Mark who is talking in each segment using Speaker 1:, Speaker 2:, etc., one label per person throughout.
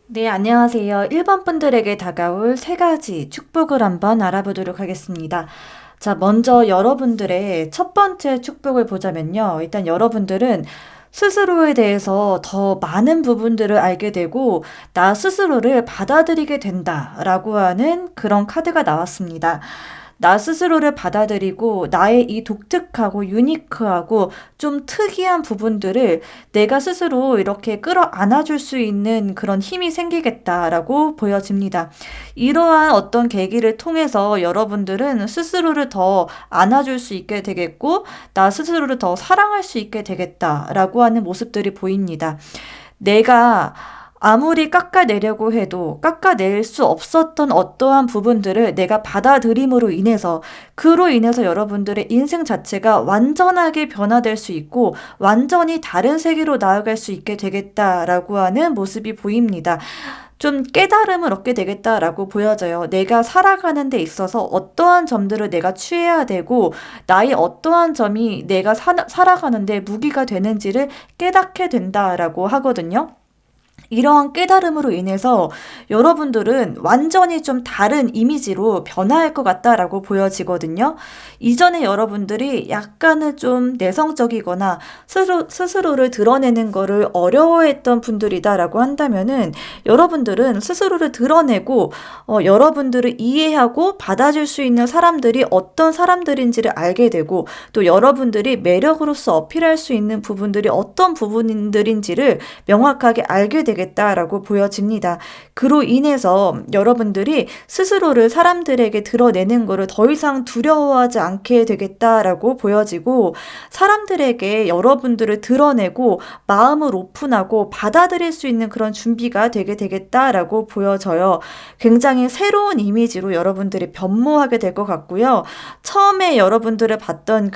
Speaker 1: 네, 안녕하세요. 1번 분들에게 다가올 세 가지 축복을 한번 알아보도록 하겠습니다. 자, 먼저 여러분들의 첫 번째 축복을 보자면요. 일단 여러분들은 스스로에 대해서 더 많은 부분들을 알게 되고, 나 스스로를 받아들이게 된다라고 하는 그런 카드가 나왔습니다. 나 스스로를 받아들이고 나의 이 독특하고 유니크하고 좀 특이한 부분들을 내가 스스로 이렇게 끌어안아 줄 수 있는 그런 힘이 생기겠다라고 보여집니다. 이러한 어떤 계기를 통해서 여러분들은 스스로를 더 안아줄 수 있게 되겠고, 나 스스로를 더 사랑할 수 있게 되겠다라고 하는 모습들이 보입니다. 내가 아무리 깎아내려고 해도 깎아낼 수 없었던 어떠한 부분들을 내가 받아들임으로 인해서, 그로 인해서 여러분들의 인생 자체가 완전하게 변화될 수 있고 완전히 다른 세계로 나아갈 수 있게 되겠다라고 하는 모습이 보입니다. 좀 깨달음을 얻게 되겠다라고 보여져요. 내가 살아가는 데 있어서 어떠한 점들을 내가 취해야 되고, 나의 어떠한 점이 내가 살아가는데 무기가 되는지를 깨닫게 된다라고 하거든요. 이러한 깨달음으로 인해서 여러분들은 완전히 좀 다른 이미지로 변화할 것 같다라고 보여지거든요. 이전에 여러분들이 약간은 좀 내성적이거나 스스로를 드러내는 거를 어려워했던 분들이다라고 한다면은, 여러분들은 스스로를 드러내고 여러분들을 이해하고 받아줄 수 있는 사람들이 어떤 사람들인지를 알게 되고, 또 여러분들이 매력으로서 어필할 수 있는 부분들이 어떤 부분들인지를 명확하게 알게 되겠다라고 보여집니다. 그로 인해서 여러분들이 스스로를 사람들에게 드러내는 것을 더 이상 두려워하지 않게 되겠다라고 보여지고, 사람들에게 여러분들을 드러내고 마음을 오픈하고 받아들일 수 있는 그런 준비가 되게 되겠다라고 보여져요. 굉장히 새로운 이미지로 여러분들이 변모하게 될 것 같고요. 처음에 여러분들을 봤던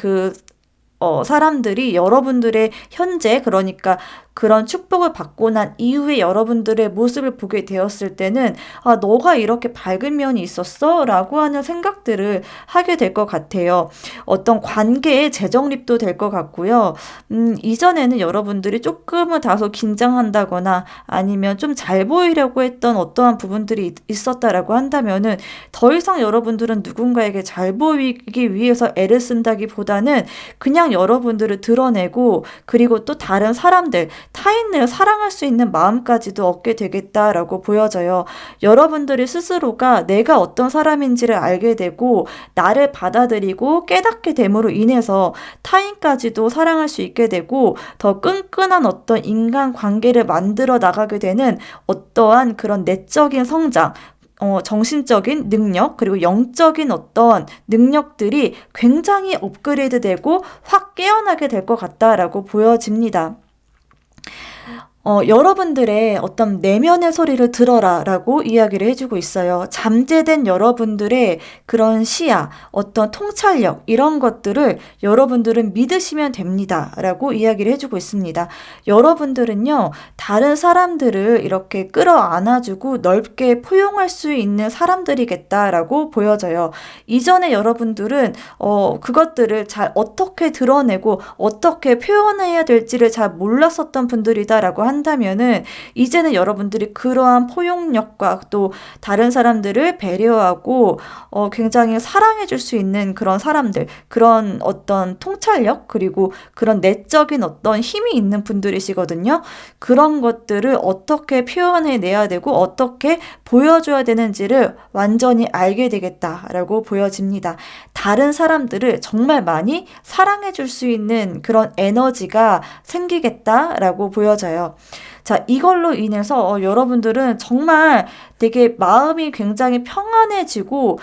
Speaker 1: 사람들이 여러분들의 현재, 그러니까 그런 축복을 받고 난 이후에 여러분들의 모습을 보게 되었을 때는, 아, 너가 이렇게 밝은 면이 있었어? 라고 하는 생각들을 하게 될 것 같아요. 어떤 관계의 재정립도 될 것 같고요. 이전에는 여러분들이 조금은 다소 긴장한다거나 아니면 좀 잘 보이려고 했던 어떠한 부분들이 있었다라고 한다면은, 더 이상 여러분들은 누군가에게 잘 보이기 위해서 애를 쓴다기보다는 그냥 여러분들을 드러내고, 그리고 또 다른 사람들, 타인을 사랑할 수 있는 마음까지도 얻게 되겠다라고 보여져요. 여러분들이 스스로가 내가 어떤 사람인지를 알게 되고 나를 받아들이고 깨닫게 됨으로 인해서 타인까지도 사랑할 수 있게 되고, 더 끈끈한 어떤 인간 관계를 만들어 나가게 되는 어떠한 그런 내적인 성장, 정신적인 능력, 그리고 영적인 어떤 능력들이 굉장히 업그레이드 되고 확 깨어나게 될 것 같다라고 보여집니다. 여러분들의 어떤 내면의 소리를 들어라 라고 이야기를 해주고 있어요. 잠재된 여러분들의 그런 시야, 어떤 통찰력, 이런 것들을 여러분들은 믿으시면 됩니다 라고 이야기를 해주고 있습니다. 여러분들은요, 다른 사람들을 이렇게 끌어안아주고 넓게 포용할 수 있는 사람들이겠다라고 보여져요. 이전에 여러분들은 그것들을 잘 어떻게 드러내고 어떻게 표현해야 될지를 잘 몰랐었던 분들이다라고 한다면은, 이제는 여러분들이 그러한 포용력과 또 다른 사람들을 배려하고 굉장히 사랑해 줄 수 있는 그런 사람들, 그런 어떤 통찰력, 그리고 그런 내적인 어떤 힘이 있는 분들이시거든요. 그런 것들을 어떻게 표현해 내야 되고 어떻게 보여줘야 되는지를 완전히 알게 되겠다라고 보여집니다. 다른 사람들을 정말 많이 사랑해 줄 수 있는 그런 에너지가 생기겠다라고 보여져요. 자, 이걸로 인해서 여러분들은 정말 되게 마음이 굉장히 평안해지고,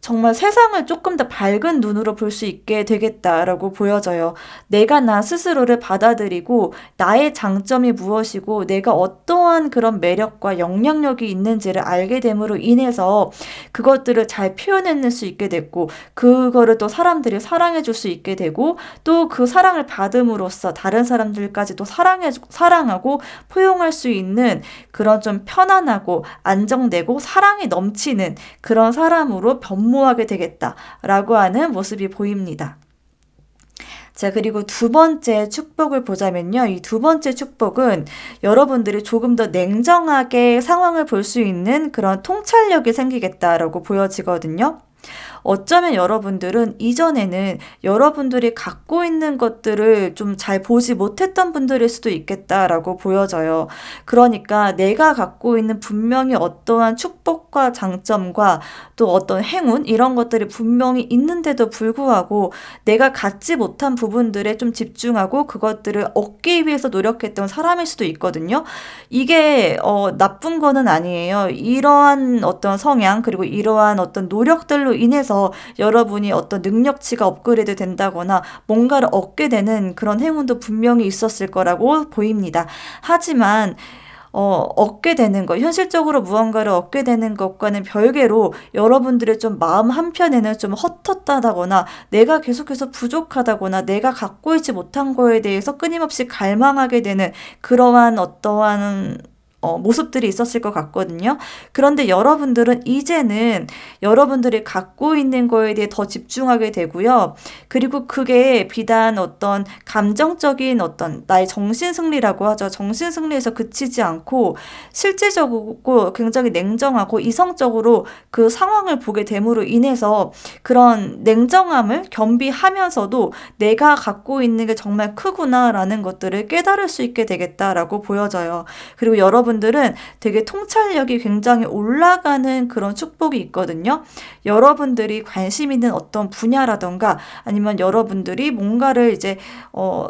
Speaker 1: 정말 세상을 조금 더 밝은 눈으로 볼 수 있게 되겠다라고 보여져요. 내가 나 스스로를 받아들이고 나의 장점이 무엇이고 내가 어떠한 그런 매력과 영향력이 있는지를 알게 됨으로 인해서 그것들을 잘 표현해낼 수 있게 됐고, 그거를 또 사람들이 사랑해 줄 수 있게 되고, 또 그 사랑을 받음으로써 다른 사람들까지도 사랑하고 포용할 수 있는 그런 좀 편안하고 안정되고 사랑이 넘치는 그런 사람으로 변모하게 되겠다라고 하는 모습이 보입니다. 자, 그리고 두 번째 축복을 보자면요. 이 두 번째 축복은 여러분들이 조금 더 냉정하게 상황을 볼 수 있는 그런 통찰력이 생기겠다라고 보여지거든요. 어쩌면 여러분들은 이전에는 여러분들이 갖고 있는 것들을 좀 잘 보지 못했던 분들일 수도 있겠다라고 보여져요. 그러니까 내가 갖고 있는 분명히 어떠한 축복과 장점과 또 어떤 행운 이런 것들이 분명히 있는데도 불구하고 내가 갖지 못한 부분들에 좀 집중하고 그것들을 얻기 위해서 노력했던 사람일 수도 있거든요. 이게 나쁜 거는 아니에요. 이러한 어떤 성향 그리고 이러한 어떤 노력들로 인해서 여러분이 어떤 능력치가 업그레이드 된다거나 뭔가를 얻게 되는 그런 행운도 분명히 있었을 거라고 보입니다. 하지만 얻게 되는 것, 현실적으로 무언가를 얻게 되는 것과는 별개로 여러분들의 좀 마음 한편에는 좀 헛헛하다거나 내가 계속해서 부족하다거나 내가 갖고 있지 못한 거에 대해서 끊임없이 갈망하게 되는 그러한 어떠한 모습들이 있었을 것 같거든요. 그런데 여러분들은 이제는 여러분들이 갖고 있는 거에 대해 더 집중하게 되고요. 그리고 그게 비단 어떤 감정적인 어떤 나의 정신승리라고 하죠. 정신승리에서 그치지 않고 실질적이고 굉장히 냉정하고 이성적으로 그 상황을 보게 됨으로 인해서 그런 냉정함을 겸비하면서도 내가 갖고 있는 게 정말 크구나라는 것들을 깨달을 수 있게 되겠다라고 보여져요. 그리고 여러분들은 되게 통찰력이 굉장히 올라가는 그런 축복이 있거든요. 여러분들이 관심 있는 어떤 분야라던가 아니면 여러분들이 뭔가를 이제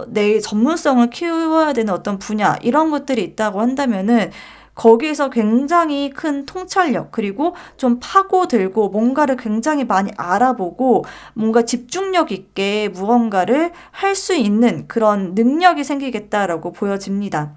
Speaker 1: 내 전문성을 키워야 되는 어떤 분야 이런 것들이 있다고 한다면은 거기에서 굉장히 큰 통찰력, 그리고 좀 파고들고 뭔가를 굉장히 많이 알아보고 뭔가 집중력 있게 무언가를 할 수 있는 그런 능력이 생기겠다라고 보여집니다.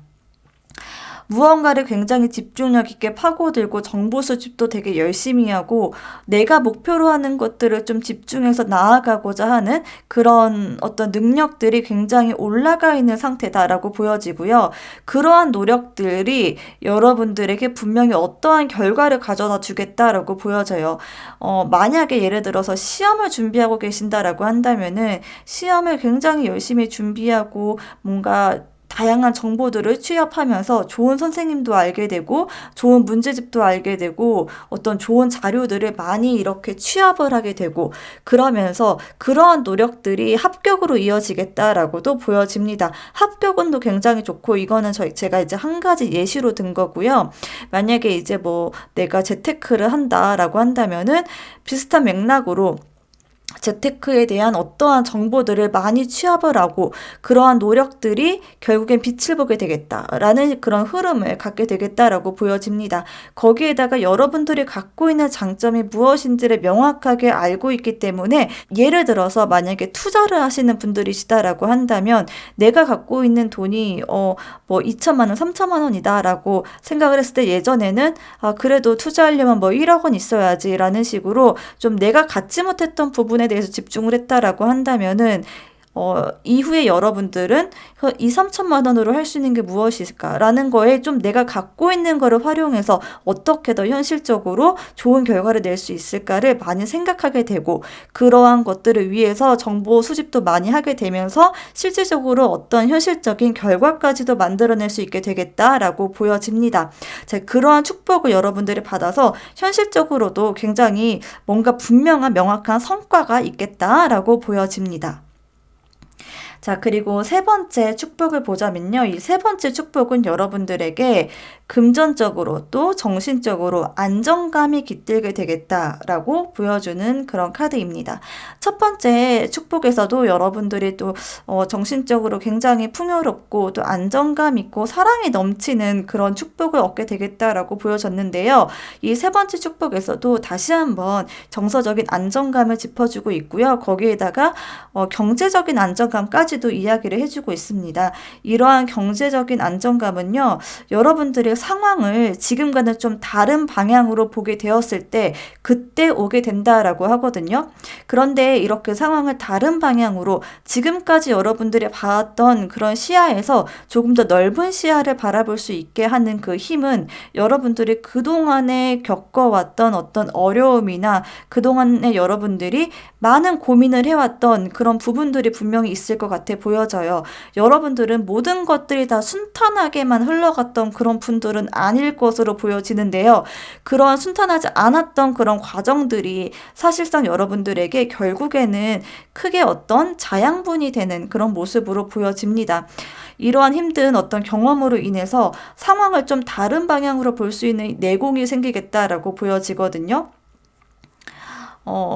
Speaker 1: 무언가를 굉장히 집중력 있게 파고들고 정보 수집도 되게 열심히 하고 내가 목표로 하는 것들을 좀 집중해서 나아가고자 하는 그런 어떤 능력들이 굉장히 올라가 있는 상태다라고 보여지고요. 그러한 노력들이 여러분들에게 분명히 어떠한 결과를 가져다 주겠다라고 보여져요. 만약에 예를 들어서 시험을 준비하고 계신다라고 한다면은 시험을 굉장히 열심히 준비하고 뭔가 다양한 정보들을 취합하면서 좋은 선생님도 알게 되고 좋은 문제집도 알게 되고 어떤 좋은 자료들을 많이 이렇게 취합을 하게 되고 그러면서 그러한 노력들이 합격으로 이어지겠다라고도 보여집니다. 합격운도 굉장히 좋고 이거는 제가 이제 한 가지 예시로 든 거고요. 만약에 이제 뭐 내가 재테크를 한다라고 한다면은 비슷한 맥락으로 재테크에 대한 어떠한 정보들을 많이 취합을 하고 그러한 노력들이 결국엔 빛을 보게 되겠다라는 그런 흐름을 갖게 되겠다라고 보여집니다. 거기에다가 여러분들이 갖고 있는 장점이 무엇인지를 명확하게 알고 있기 때문에 예를 들어서 만약에 투자를 하시는 분들이시다라고 한다면 내가 갖고 있는 돈이 뭐 2천만 원, 3천만 원이다라고 생각을 했을 때 예전에는 그래도 투자하려면 뭐 1억 원 있어야지라는 식으로 좀 내가 갖지 못했던 부분에 대해서 집중을 했다라고 한다면은 이후에 여러분들은 2, 3천만 원으로 할 수 있는 게 무엇일까라는 거에 좀 내가 갖고 있는 거를 활용해서 어떻게 더 현실적으로 좋은 결과를 낼 수 있을까를 많이 생각하게 되고 그러한 것들을 위해서 정보 수집도 많이 하게 되면서 실질적으로 어떤 현실적인 결과까지도 만들어낼 수 있게 되겠다라고 보여집니다. 자, 그러한 축복을 여러분들이 받아서 현실적으로도 굉장히 뭔가 분명한 명확한 성과가 있겠다라고 보여집니다. 자, 그리고 세 번째 축복을 보자면요. 이 세 번째 축복은 여러분들에게 금전적으로 또 정신적으로 안정감이 깃들게 되겠다라고 보여주는 그런 카드입니다. 첫 번째 축복에서도 여러분들이 또 정신적으로 굉장히 풍요롭고 또 안정감 있고 사랑이 넘치는 그런 축복을 얻게 되겠다라고 보여졌는데요. 이 세 번째 축복에서도 다시 한번 정서적인 안정감을 짚어주고 있고요. 거기에다가 경제적인 안정감까지도 이야기를 해주고 있습니다. 이러한 경제적인 안정감은요, 여러분들의 상황을 지금과는 좀 다른 방향으로 보게 되었을 때 그때 오게 된다라고 하거든요. 그런데 이렇게 상황을 다른 방향으로 지금까지 여러분들이 봐왔던 그런 시야에서 조금 더 넓은 시야를 바라볼 수 있게 하는 그 힘은 여러분들이 그동안에 겪어왔던 어떤 어려움이나 그동안에 여러분들이 많은 고민을 해왔던 그런 부분들이 분명히 있을 것 같아 보여져요. 여러분들은 모든 것들이 다 순탄하게만 흘러갔던 그런 분들은 아닐 것으로 보여지는데요. 그런 순탄하지 않았던 그런 과정들이 사실상 여러분들에게 결국에는 크게 어떤 자양분이 되는 그런 모습으로 보여집니다. 이러한 힘든 어떤 경험으로 인해서 상황을 좀 다른 방향으로 볼 수 있는 내공이 생기겠다라고 보여지거든요.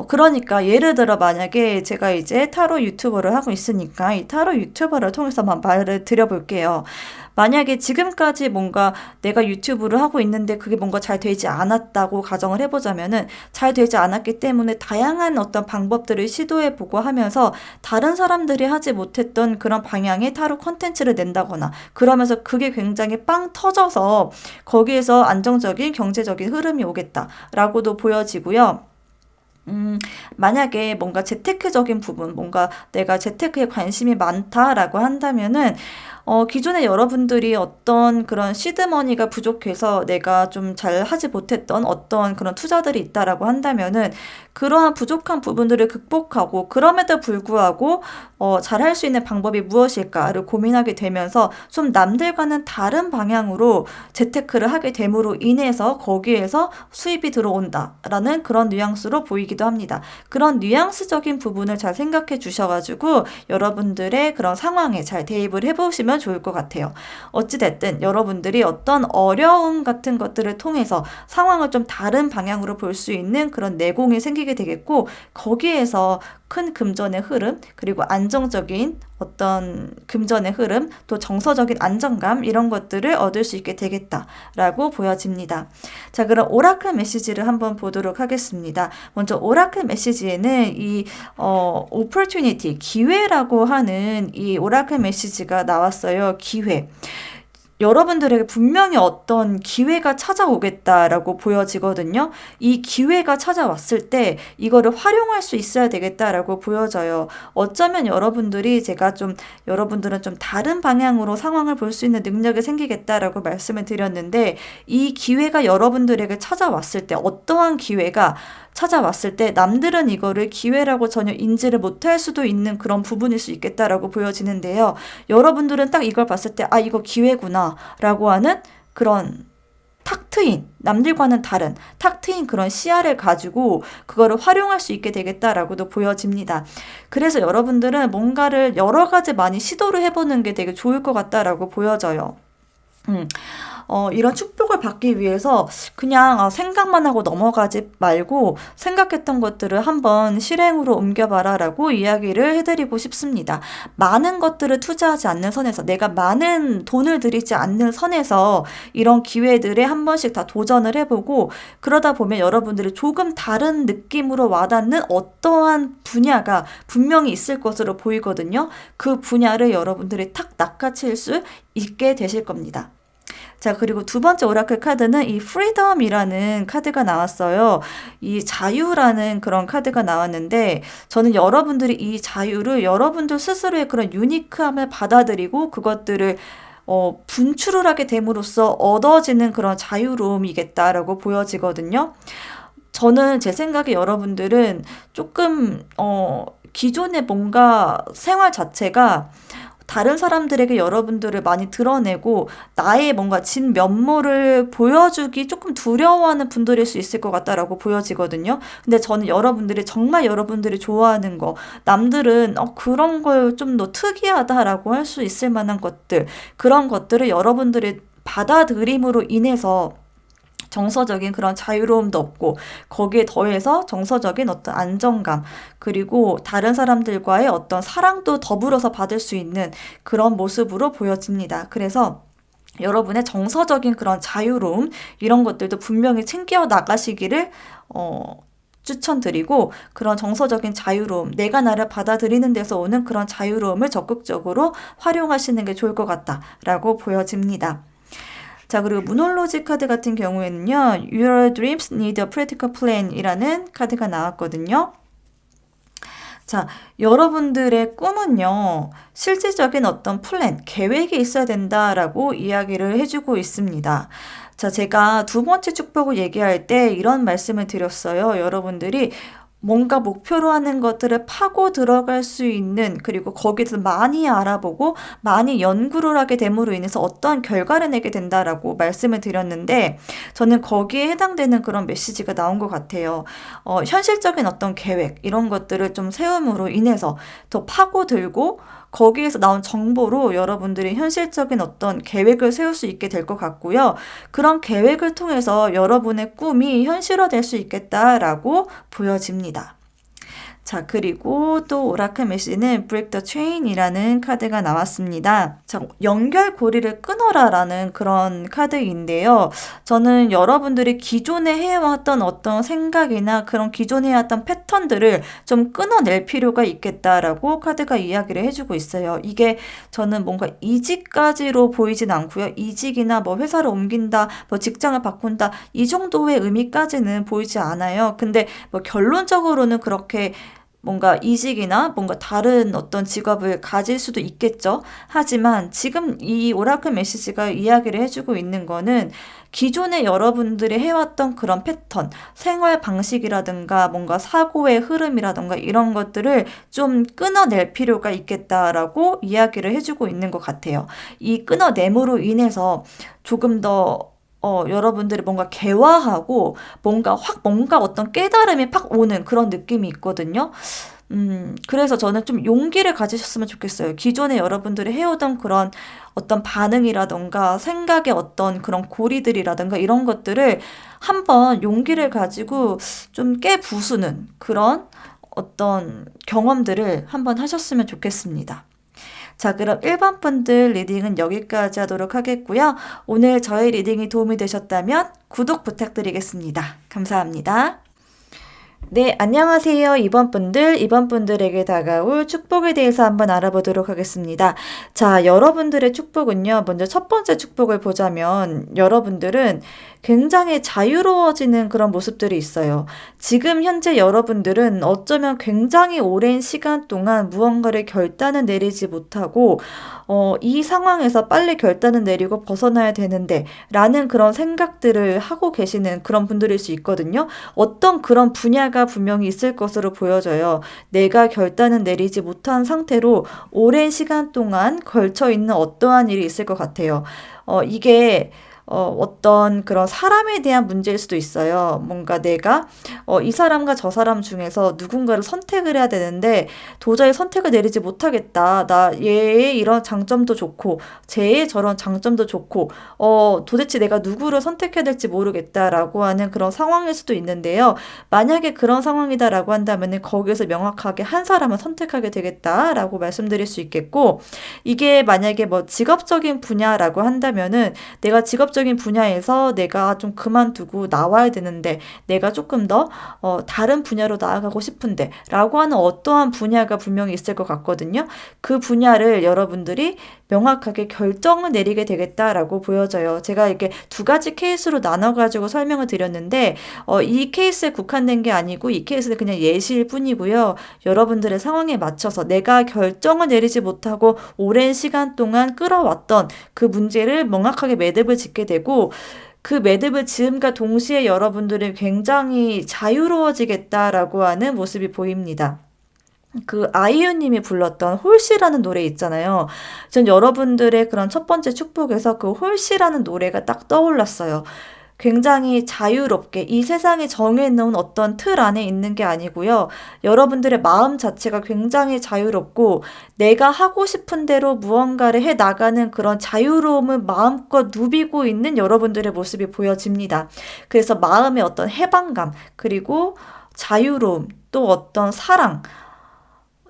Speaker 1: 그러니까 예를 들어 만약에 제가 이제 타로 유튜버를 하고 있으니까 이 타로 유튜버를 통해서만 말을 드려볼게요. 만약에 지금까지 뭔가 내가 유튜브를 하고 있는데 그게 뭔가 잘 되지 않았다고 가정을 해보자면은 잘 되지 않았기 때문에 다양한 어떤 방법들을 시도해보고 하면서 다른 사람들이 하지 못했던 그런 방향의 타로 콘텐츠를 낸다거나 그러면서 그게 굉장히 빵 터져서 거기에서 안정적인 경제적인 흐름이 오겠다라고도 보여지고요. 만약에 뭔가 재테크적인 부분, 뭔가 내가 재테크에 관심이 많다라고 한다면은, 기존에 여러분들이 어떤 그런 시드머니가 부족해서 내가 좀 잘 하지 못했던 어떤 그런 투자들이 있다라고 한다면은, 그러한 부족한 부분들을 극복하고, 그럼에도 불구하고, 잘 할 수 있는 방법이 무엇일까를 고민하게 되면서 좀 남들과는 다른 방향으로 재테크를 하게 됨으로 인해서 거기에서 수입이 들어온다라는 그런 뉘앙스로 보이기도 합니다. 그런 뉘앙스적인 부분을 잘 생각해 주셔가지고 여러분들의 그런 상황에 잘 대입을 해보시면 좋을 것 같아요. 어찌됐든 여러분들이 어떤 어려움 같은 것들을 통해서 상황을 좀 다른 방향으로 볼 수 있는 그런 내공이 생기게 되겠고 거기에서 큰 금전의 흐름, 그리고 안정적인 어떤 금전의 흐름, 또 정서적인 안정감 이런 것들을 얻을 수 있게 되겠다라고 보여집니다. 자, 그럼 오라클 메시지를 한번 보도록 하겠습니다. 먼저 오라클 메시지에는 이 opportunity, 기회라고 하는 이 오라클 메시지가 나왔어요. 기회. 여러분들에게 분명히 어떤 기회가 찾아오겠다라고 보여지거든요. 이 기회가 찾아왔을 때 이거를 활용할 수 있어야 되겠다라고 보여져요. 어쩌면 여러분들은 좀 다른 방향으로 상황을 볼 수 있는 능력이 생기겠다라고 말씀을 드렸는데 이 기회가 여러분들에게 찾아왔을 때 어떠한 기회가 찾아왔을 때 남들은 이거를 기회라고 전혀 인지를 못할 수도 있는 그런 부분일 수 있겠다라고 보여지는데요. 여러분들은 딱 이걸 봤을 때, 아, 이거 기회구나, 라고 하는 그런 탁 트인, 남들과는 다른 탁 트인 그런 시야를 가지고 그거를 활용할 수 있게 되겠다라고도 보여집니다. 그래서 여러분들은 뭔가를 여러 가지 많이 시도를 해보는 게 되게 좋을 것 같다라고 보여져요. 이런 축복을 받기 위해서 그냥 생각만 하고 넘어가지 말고 생각했던 것들을 한번 실행으로 옮겨봐라 라고 이야기를 해드리고 싶습니다. 많은 것들을 투자하지 않는 선에서 내가 많은 돈을 들이지 않는 선에서 이런 기회들에 한 번씩 다 도전을 해보고 그러다 보면 여러분들이 조금 다른 느낌으로 와닿는 어떠한 분야가 분명히 있을 것으로 보이거든요. 그 분야를 여러분들이 탁 낚아챌 수 있게 되실 겁니다. 자, 그리고 두 번째 오라클 카드는 이 프리덤이라는 카드가 나왔어요. 이 자유라는 그런 카드가 나왔는데 저는 여러분들이 이 자유를 여러분들 스스로의 그런 유니크함을 받아들이고 그것들을 분출을 하게 됨으로써 얻어지는 그런 자유로움이겠다라고 보여지거든요. 저는 제 생각에 여러분들은 조금 기존의 뭔가 생활 자체가 다른 사람들에게 여러분들을 많이 드러내고 나의 뭔가 진 면모를 보여주기 조금 두려워하는 분들일 수 있을 것 같다라고 보여지거든요. 근데 저는 여러분들이 정말 여러분들이 좋아하는 거, 남들은 그런 걸 좀 더 특이하다라고 할 수 있을 만한 것들, 그런 것들을 여러분들이 받아들임으로 인해서 정서적인 그런 자유로움도 없고 거기에 더해서 정서적인 어떤 안정감 그리고 다른 사람들과의 어떤 사랑도 더불어서 받을 수 있는 그런 모습으로 보여집니다. 그래서 여러분의 정서적인 그런 자유로움 이런 것들도 분명히 챙겨 나가시기를 추천드리고 그런 정서적인 자유로움, 내가 나를 받아들이는 데서 오는 그런 자유로움을 적극적으로 활용하시는 게 좋을 것 같다라고 보여집니다. 자, 그리고 무놀로지 카드 같은 경우에는요. Your dreams need a practical plan 이라는 카드가 나왔거든요. 자, 여러분들의 꿈은요. 실질적인 어떤 플랜, 계획이 있어야 된다라고 이야기를 해주고 있습니다. 자, 제가 두 번째 축복을 얘기할 때 이런 말씀을 드렸어요. 여러분들이 뭔가 목표로 하는 것들을 파고 들어갈 수 있는, 그리고 거기서 많이 알아보고 많이 연구를 하게 됨으로 인해서 어떠한 결과를 내게 된다라고 말씀을 드렸는데, 저는 거기에 해당되는 그런 메시지가 나온 것 같아요. 현실적인 어떤 계획 이런 것들을 좀 세움으로 인해서 더 파고들고, 거기에서 나온 정보로 여러분들이 현실적인 어떤 계획을 세울 수 있게 될 것 같고요. 그런 계획을 통해서 여러분의 꿈이 현실화될 수 있겠다라고 보여집니다. 자, 그리고 또 오라클 메시지는 Break the Chain이라는 카드가 나왔습니다. 자, 연결고리를 끊어라라는 그런 카드인데요. 저는 여러분들이 기존에 해왔던 어떤 생각이나 그런 기존에 해왔던 패턴들을 좀 끊어낼 필요가 있겠다라고 카드가 이야기를 해주고 있어요. 이게 저는 뭔가 이직까지로 보이진 않고요. 이직이나 뭐 회사를 옮긴다, 뭐 직장을 바꾼다, 이 정도의 의미까지는 보이지 않아요. 근데 뭐 결론적으로는 그렇게 뭔가 이직이나 뭔가 다른 어떤 직업을 가질 수도 있겠죠. 하지만 지금 이 오라클 메시지가 이야기를 해주고 있는 거는 기존에 여러분들이 해왔던 그런 패턴, 생활 방식이라든가 뭔가 사고의 흐름이라든가 이런 것들을 좀 끊어낼 필요가 있겠다라고 이야기를 해주고 있는 것 같아요. 이 끊어냄으로 인해서 조금 더 여러분들이 뭔가 개화하고 뭔가 어떤 깨달음이 팍 오는 그런 느낌이 있거든요. 그래서 저는 좀 용기를 가지셨으면 좋겠어요. 기존에 여러분들이 해오던 그런 어떤 반응이라던가 생각의 어떤 그런 고리들이라던가 이런 것들을 한번 용기를 가지고 좀 깨부수는 그런 어떤 경험들을 한번 하셨으면 좋겠습니다. 자, 그럼 1번 분들 리딩은 여기까지 하도록 하겠고요. 오늘 저의 리딩이 도움이 되셨다면 구독 부탁드리겠습니다. 감사합니다. 네, 안녕하세요. 이번 분들에게 다가올 축복에 대해서 한번 알아보도록 하겠습니다. 자, 여러분들의 축복은요. 먼저 첫 번째 축복을 보자면 여러분들은 굉장히 자유로워지는 그런 모습들이 있어요. 지금 현재 여러분들은 어쩌면 굉장히 오랜 시간 동안 무언가를 결단을 내리지 못하고 이 상황에서 빨리 결단을 내리고 벗어나야 되는데 라는 그런 생각들을 하고 계시는 그런 분들일 수 있거든요. 어떤 그런 분야가 분명히 있을 것으로 보여져요. 내가 결단을 내리지 못한 상태로 오랜 시간 동안 걸쳐 있는 어떠한 일이 있을 것 같아요. 이게 어떤 그런 사람에 대한 문제일 수도 있어요. 뭔가 내가 이 사람과 저 사람 중에서 누군가를 선택을 해야 되는데 도저히 선택을 내리지 못하겠다. 나 얘의 이런 장점도 좋고 쟤의 저런 장점도 좋고 도대체 내가 누구를 선택해야 될지 모르겠다라고 하는 그런 상황일 수도 있는데요. 만약에 그런 상황이다라고 한다면 거기에서 명확하게 한 사람을 선택하게 되겠다라고 말씀드릴 수 있겠고, 이게 만약에 뭐 직업적인 분야라고 한다면은 내가 직업적인 분야에서 내가 좀 그만두고 나와야 되는데 내가 조금 더 다른 분야로 나아가고 싶은데 라고 하는 어떠한 분야가 분명히 있을 것 같거든요. 그 분야를 여러분들이 명확하게 결정을 내리게 되겠다라고 보여져요. 제가 이렇게 두 가지 케이스로 나눠가지고 설명을 드렸는데 이 케이스에 국한된 게 아니고 이 케이스는 그냥 예시일 뿐이고요. 여러분들의 상황에 맞춰서 내가 결정을 내리지 못하고 오랜 시간 동안 끌어왔던 그 문제를 명확하게 매듭을 짓게 되고, 그 매듭을 지음과 동시에 여러분들이 굉장히 자유로워지겠다라고 하는 모습이 보입니다. 그 아이유님이 불렀던 홀씨라는 노래 있잖아요. 전 여러분들의 그런 첫 번째 축복에서 그 홀씨라는 노래가 딱 떠올랐어요. 굉장히 자유롭게 이 세상에 정해놓은 어떤 틀 안에 있는 게 아니고요. 여러분들의 마음 자체가 굉장히 자유롭고 내가 하고 싶은 대로 무언가를 해 나가는 그런 자유로움을 마음껏 누비고 있는 여러분들의 모습이 보여집니다. 그래서 마음의 어떤 해방감, 그리고 자유로움, 또 어떤 사랑,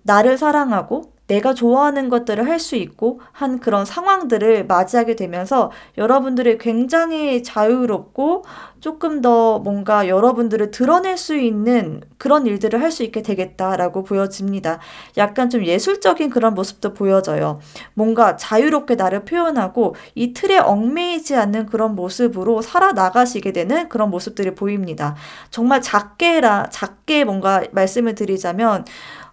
Speaker 1: 나를 사랑하고 내가 좋아하는 것들을 할 수 있고 한 그런 상황들을 맞이하게 되면서 여러분들이 굉장히 자유롭고 조금 더 뭔가 여러분들을 드러낼 수 있는 그런 일들을 할 수 있게 되겠다라고 보여집니다. 약간 좀 예술적인 그런 모습도 보여져요. 뭔가 자유롭게 나를 표현하고 이 틀에 얽매이지 않는 그런 모습으로 살아나가시게 되는 그런 모습들이 보입니다. 정말 작게 뭔가 말씀을 드리자면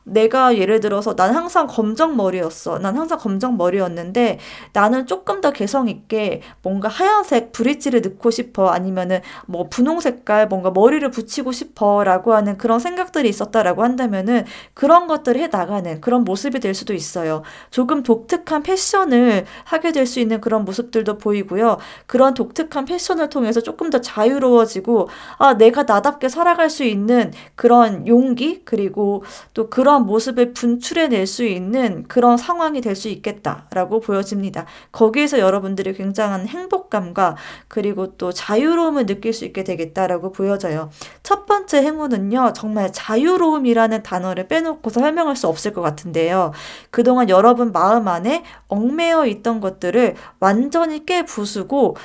Speaker 1: 내가 예를 들어서 난 항상 검정 머리였어. 난 항상 검정 머리였는데 나는 조금 더 개성 있게 뭔가 하얀색 브릿지를 넣고 싶어. 아니면은 뭐 분홍 색깔 뭔가 머리를 붙이고 싶어라고 하는 그런 생각들이 있었다라고 한다면은 그런 것들을 해 나가는 그런 모습이 될 수도 있어요. 조금 독특한 패션을 하게 될 수 있는 그런 모습들도 보이고요. 그런 독특한 패션을 통해서 조금 더 자유로워지고 내가 나답게 살아갈 수 있는 그런 용기 그리고 또 그런 모습을 분출해낼 수 있는 그런 상황이 될 수 있겠다라고 보여집니다. 거기에서 여러분들이 굉장한 행복감과 그리고 또 자유로움을 느낄 수 있게 되겠다라고 보여져요. 첫 번째 행운은요, 정말 자유로움이라는 단어를 빼놓고서 설명할 수 없을 것 같은데요. 그동안 여러분 마음 안에 얽매여 있던 것들을 완전히 깨부수고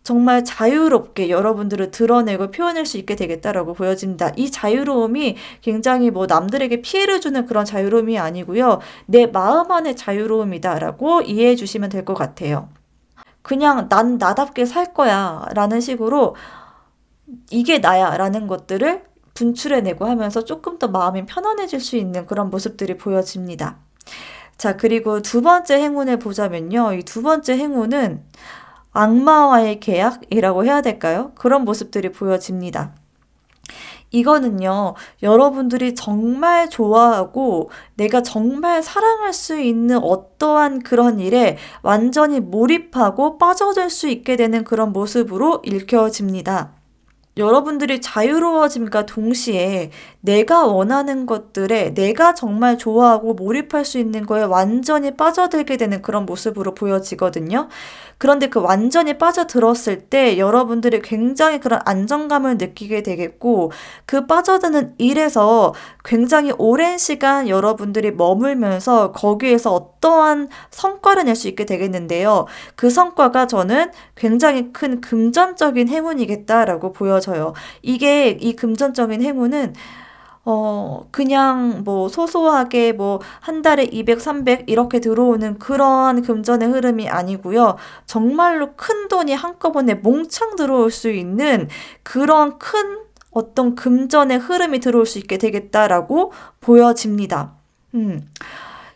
Speaker 1: 정말 자유롭게 여러분들을 드러내고 표현할 수 있게 되겠다라고 보여집니다. 이 자유로움이 굉장히 뭐 남들에게 피해를 주는 그런 자유로움이 아니고요. 내 마음 안의 자유로움이다라고 이해해 주시면 될 것 같아요. 그냥 난 나답게 살 거야 라는 식으로 이게 나야 라는 것들을 분출해내고 하면서 조금 더 마음이 편안해질 수 있는 그런 모습들이 보여집니다. 자, 그리고 두 번째 행운을 보자면요. 이 두 번째 행운은 악마와의 계약이라고 해야 될까요? 그런 모습들이 보여집니다. 이거는요, 여러분들이 정말 좋아하고 내가 정말 사랑할 수 있는 어떠한 그런 일에 완전히 몰입하고 빠져들 수 있게 되는 그런 모습으로 읽혀집니다. 여러분들이 자유로워짐과 동시에 내가 원하는 것들에 내가 정말 좋아하고 몰입할 수 있는 거에 완전히 빠져들게 되는 그런 모습으로 보여지거든요. 그런데 그 완전히 빠져들었을 때 여러분들이 굉장히 그런 안정감을 느끼게 되겠고 그 빠져드는 일에서 굉장히 오랜 시간 여러분들이 머물면서 거기에서 어떠한 성과를 낼 수 있게 되겠는데요. 그 성과가 저는 굉장히 큰 금전적인 행운이겠다라고 보여져요. 이 금전적인 행운은 그냥 뭐 소소하게 뭐 한 달에 200, 300 이렇게 들어오는 그러한 금전의 흐름이 아니고요. 정말로 큰 돈이 한꺼번에 몽창 들어올 수 있는 그런 큰 어떤 금전의 흐름이 들어올 수 있게 되겠다라고 보여집니다.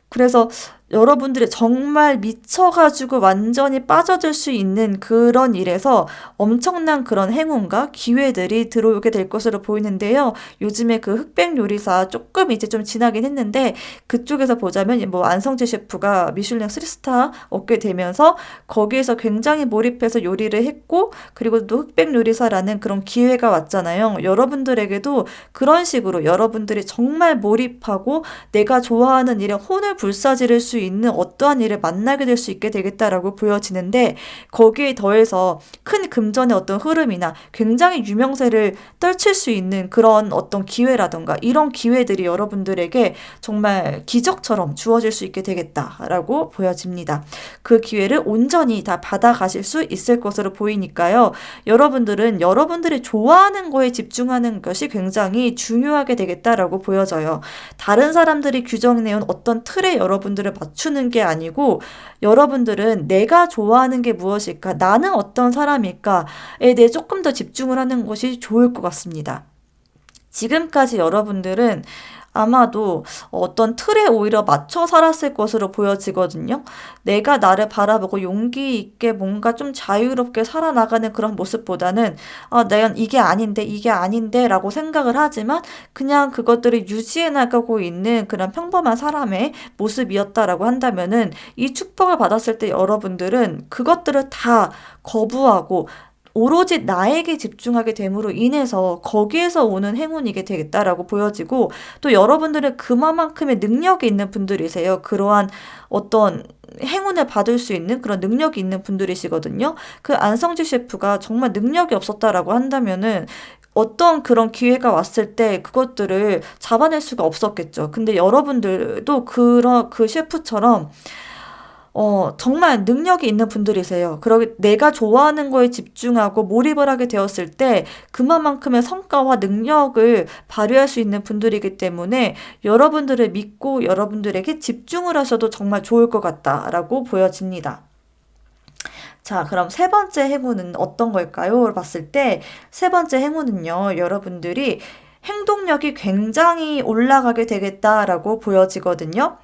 Speaker 1: 그래서 여러분들이 정말 미쳐가지고 완전히 빠져들 수 있는 그런 일에서 엄청난 그런 행운과 기회들이 들어오게 될 것으로 보이는데요. 요즘에 그 흑백 요리사 조금 이제 좀 지나긴 했는데 그쪽에서 보자면 뭐 안성재 셰프가 미슐랭 3스타 얻게 되면서 거기에서 굉장히 몰입해서 요리를 했고 그리고 또 흑백 요리사라는 그런 기회가 왔잖아요. 여러분들에게도 그런 식으로 여러분들이 정말 몰입하고 내가 좋아하는 일에 혼을 불사지를 수 있는 어떠한 일을 만나게 될 수 있게 되겠다라고 보여지는데 거기에 더해서 큰 금전의 어떤 흐름이나 굉장히 유명세를 떨칠 수 있는 그런 어떤 기회라던가 이런 기회들이 여러분들에게 정말 기적처럼 주어질 수 있게 되겠다라고 보여집니다. 그 기회를 온전히 다 받아가실 수 있을 것으로 보이니까요. 여러분들은 여러분들이 좋아하는 거에 집중하는 것이 굉장히 중요하게 되겠다라고 보여져요. 다른 사람들이 규정해온 어떤 틀에 여러분들을 맞추는 게 아니고 여러분들은 내가 좋아하는 게 무엇일까? 나는 어떤 사람일까?에 대해 조금 더 집중을 하는 것이 좋을 것 같습니다. 지금까지 여러분들은 아마도 어떤 틀에 오히려 맞춰 살았을 것으로 보여지거든요. 내가 나를 바라보고 용기 있게 뭔가 좀 자유롭게 살아나가는 그런 모습보다는 내가 이게 아닌데 라고 생각을 하지만 그냥 그것들을 유지해 나가고 있는 그런 평범한 사람의 모습이었다라고 한다면은 이 축복을 받았을 때 여러분들은 그것들을 다 거부하고 오로지 나에게 집중하게 됨으로 인해서 거기에서 오는 행운이게 되겠다라고 보여지고 또 여러분들은 그만큼의 능력이 있는 분들이세요. 그러한 어떤 행운을 받을 수 있는 그런 능력이 있는 분들이시거든요. 그 안성재 셰프가 정말 능력이 없었다라고 한다면은 어떤 그런 기회가 왔을 때 그것들을 잡아낼 수가 없었겠죠. 근데 여러분들도 그 셰프처럼 정말 능력이 있는 분들이세요. 그러기 내가 좋아하는 거에 집중하고 몰입을 하게 되었을 때 그만큼의 성과와 능력을 발휘할 수 있는 분들이기 때문에 여러분들을 믿고 여러분들에게 집중을 하셔도 정말 좋을 것 같다라고 보여집니다. 자, 그럼 세 번째 행운은 어떤 걸까요? 봤을 때 세 번째 행운은요, 여러분들이 행동력이 굉장히 올라가게 되겠다라고 보여지거든요.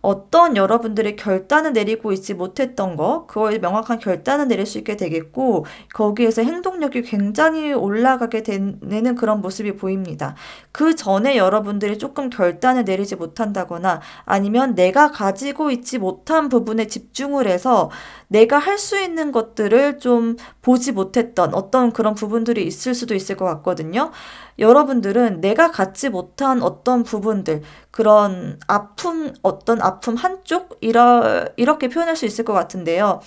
Speaker 1: 어떤 여러분들이 결단을 내리고 있지 못했던 거, 그거에 명확한 결단을 내릴 수 있게 되겠고, 거기에서 행동력이 굉장히 올라가게 되는 그런 모습이 보입니다. 그 전에 여러분들이 조금 결단을 내리지 못한다거나, 아니면 내가 가지고 있지 못한 부분에 집중을 해서 내가 할 수 있는 것들을 좀 보지 못했던 어떤 그런 부분들이 있을 수도 있을 것 같거든요. 여러분들은 내가 갖지 못한 어떤 부분들, 그런 아픔, 어떤 아픔 한쪽? 이렇게 표현할 수 있을 것 같은데요.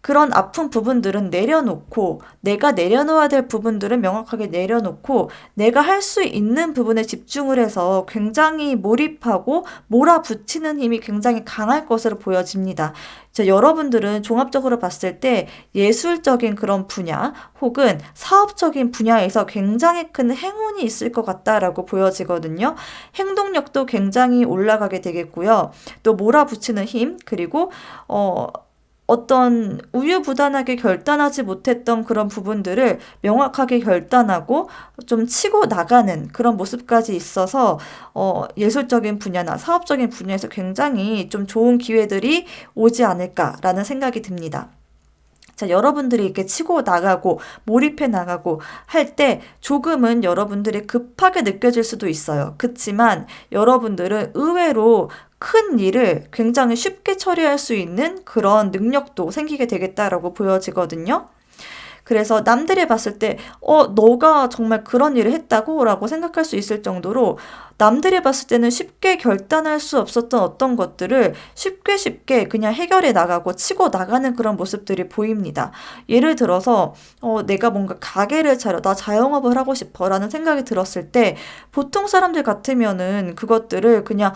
Speaker 1: 그런 아픈 부분들은 내려놓고, 내가 내려놓아야 될 부분들은 명확하게 내려놓고, 내가 할 수 있는 부분에 집중을 해서 굉장히 몰입하고 몰아붙이는 힘이 굉장히 강할 것으로 보여집니다. 여러분들은 종합적으로 봤을 때 예술적인 그런 분야 혹은 사업적인 분야에서 굉장히 큰 행운이 있을 것 같다라고 보여지거든요. 행동력도 굉장히 올라가게 되겠고요. 또 몰아붙이는 힘, 그리고 어떤 우유부단하게 결단하지 못했던 그런 부분들을 명확하게 결단하고 좀 치고 나가는 그런 모습까지 있어서 예술적인 분야나 사업적인 분야에서 굉장히 좀 좋은 기회들이 오지 않을까라는 생각이 듭니다. 자, 여러분들이 이렇게 치고 나가고 몰입해 나가고 할 때 조금은 여러분들이 급하게 느껴질 수도 있어요. 그렇지만 여러분들은 의외로 큰 일을 굉장히 쉽게 처리할 수 있는 그런 능력도 생기게 되겠다라고 보여지거든요. 그래서 남들이 봤을 때, 너가 정말 그런 일을 했다고? 라고 생각할 수 있을 정도로 남들이 봤을 때는 쉽게 결단할 수 없었던 어떤 것들을 쉽게 그냥 해결해 나가고 치고 나가는 그런 모습들이 보입니다. 예를 들어서, 내가 뭔가 가게를 차려, 나 자영업을 하고 싶어 라는 생각이 들었을 때 보통 사람들 같으면은 그것들을 그냥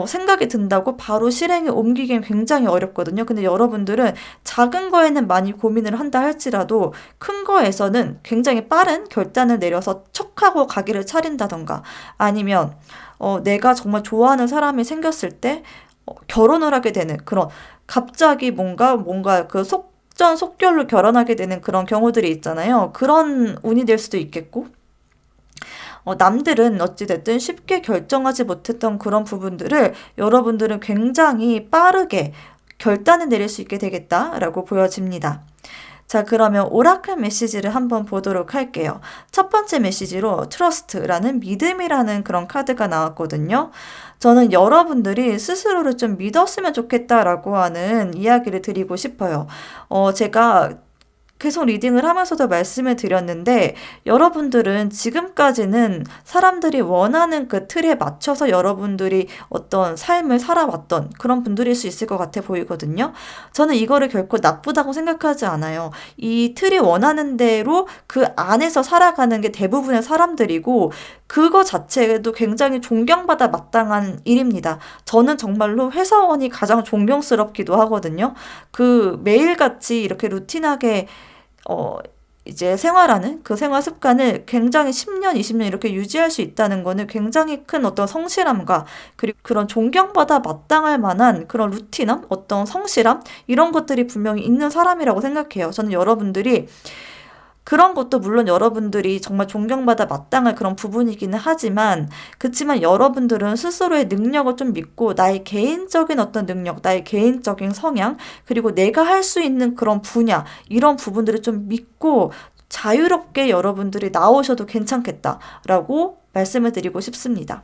Speaker 1: 생각이 든다고 바로 실행에 옮기기엔 굉장히 어렵거든요. 근데 여러분들은 작은 거에는 많이 고민을 한다 할지라도 큰 거에서는 굉장히 빠른 결단을 내려서 척하고 가게를 차린다던가 아니면 내가 정말 좋아하는 사람이 생겼을 때 결혼을 하게 되는 그런 갑자기 뭔가 그 속전속결로 결혼하게 되는 그런 경우들이 있잖아요. 그런 운이 될 수도 있겠고 남들은 어찌됐든 쉽게 결정하지 못했던 그런 부분들을 여러분들은 굉장히 빠르게 결단을 내릴 수 있게 되겠다라고 보여집니다. 자, 그러면 오라클 메시지를 한번 보도록 할게요. 첫 번째 메시지로 트러스트라는 믿음이라는 그런 카드가 나왔거든요. 저는 여러분들이 스스로를 좀 믿었으면 좋겠다라고 하는 이야기를 드리고 싶어요. 제가 계속 리딩을 하면서도 말씀을 드렸는데 여러분들은 지금까지는 사람들이 원하는 그 틀에 맞춰서 여러분들이 어떤 삶을 살아왔던 그런 분들일 수 있을 것 같아 보이거든요. 저는 이거를 결코 나쁘다고 생각하지 않아요. 이 틀이 원하는 대로 그 안에서 살아가는 게 대부분의 사람들이고 그거 자체도 굉장히 존경받아 마땅한 일입니다. 저는 정말로 회사원이 가장 존경스럽기도 하거든요. 그 매일같이 이렇게 루틴하게 이제 생활하는 그 생활 습관을 굉장히 10년, 20년 이렇게 유지할 수 있다는 거는 굉장히 큰 어떤 성실함과 그리고 그런 존경받아 마땅할 만한 그런 루틴함, 어떤 성실함 이런 것들이 분명히 있는 사람이라고 생각해요. 저는 여러분들이 그런 것도 물론 여러분들이 정말 존경받아 마땅할 그런 부분이기는 하지만 그치만 여러분들은 스스로의 능력을 좀 믿고 나의 개인적인 어떤 능력, 나의 개인적인 성향 그리고 내가 할 수 있는 그런 분야 이런 부분들을 좀 믿고 자유롭게 여러분들이 나오셔도 괜찮겠다라고 말씀을 드리고 싶습니다.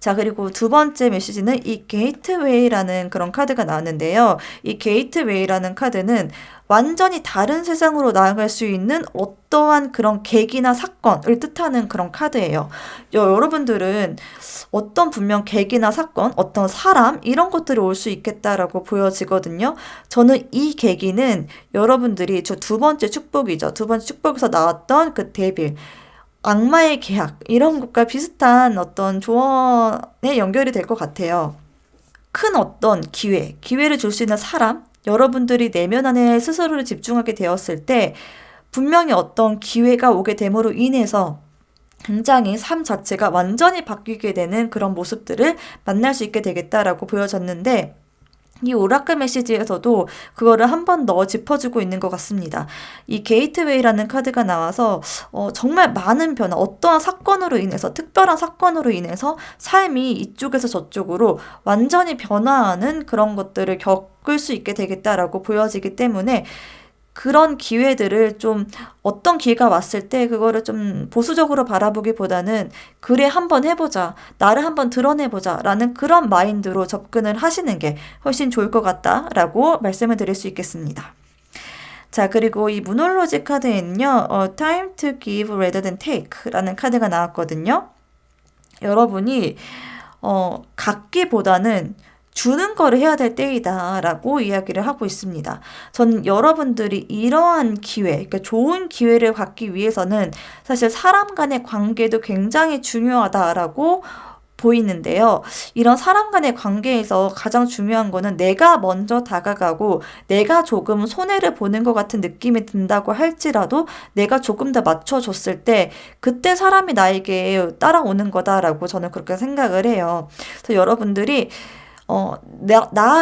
Speaker 1: 자, 그리고 두 번째 메시지는 이 게이트웨이라는 그런 카드가 나왔는데요. 이 게이트웨이라는 카드는 완전히 다른 세상으로 나아갈 수 있는 어떠한 그런 계기나 사건을 뜻하는 그런 카드예요. 여러분들은 어떤 분명 계기나 사건, 어떤 사람 이런 것들이 올 수 있겠다라고 보여지거든요. 저는 이 계기는 여러분들이 저 두 번째 축복이죠. 두 번째 축복에서 나왔던 그 데빌. 악마의 계약 이런 것과 비슷한 어떤 조언에 연결이 될 것 같아요. 큰 어떤 기회를 줄 수 있는 사람, 여러분들이 내면 안에 스스로를 집중하게 되었을 때 분명히 어떤 기회가 오게 됨으로 인해서 굉장히 삶 자체가 완전히 바뀌게 되는 그런 모습들을 만날 수 있게 되겠다라고 보여졌는데 이 오라클 메시지에서도 그거를 한 번 더 짚어주고 있는 것 같습니다. 이 게이트웨이라는 카드가 나와서 정말 많은 변화, 어떠한 사건으로 인해서, 특별한 사건으로 인해서 삶이 이쪽에서 저쪽으로 완전히 변화하는 그런 것들을 겪을 수 있게 되겠다라고 보여지기 때문에 그런 기회들을 좀 어떤 기회가 왔을 때 그거를 좀 보수적으로 바라보기보다는 그래 한번 해보자, 나를 한번 드러내보자 라는 그런 마인드로 접근을 하시는 게 훨씬 좋을 것 같다라고 말씀을 드릴 수 있겠습니다. 자, 그리고 이 무놀로지 카드에는요, time to give rather than take 라는 카드가 나왔거든요. 여러분이 갖기보다는 주는 거를 해야 될 때이다 라고 이야기를 하고 있습니다. 전 여러분들이 이러한 기회, 그러니까 좋은 기회를 갖기 위해서는 사실 사람 간의 관계도 굉장히 중요하다라고 보이는데요. 이런 사람 간의 관계에서 가장 중요한 거는 내가 먼저 다가가고 내가 조금 손해를 보는 것 같은 느낌이 든다고 할지라도 내가 조금 더 맞춰줬을 때 그때 사람이 나에게 따라오는 거다라고 저는 그렇게 생각을 해요. 그래서 여러분들이 나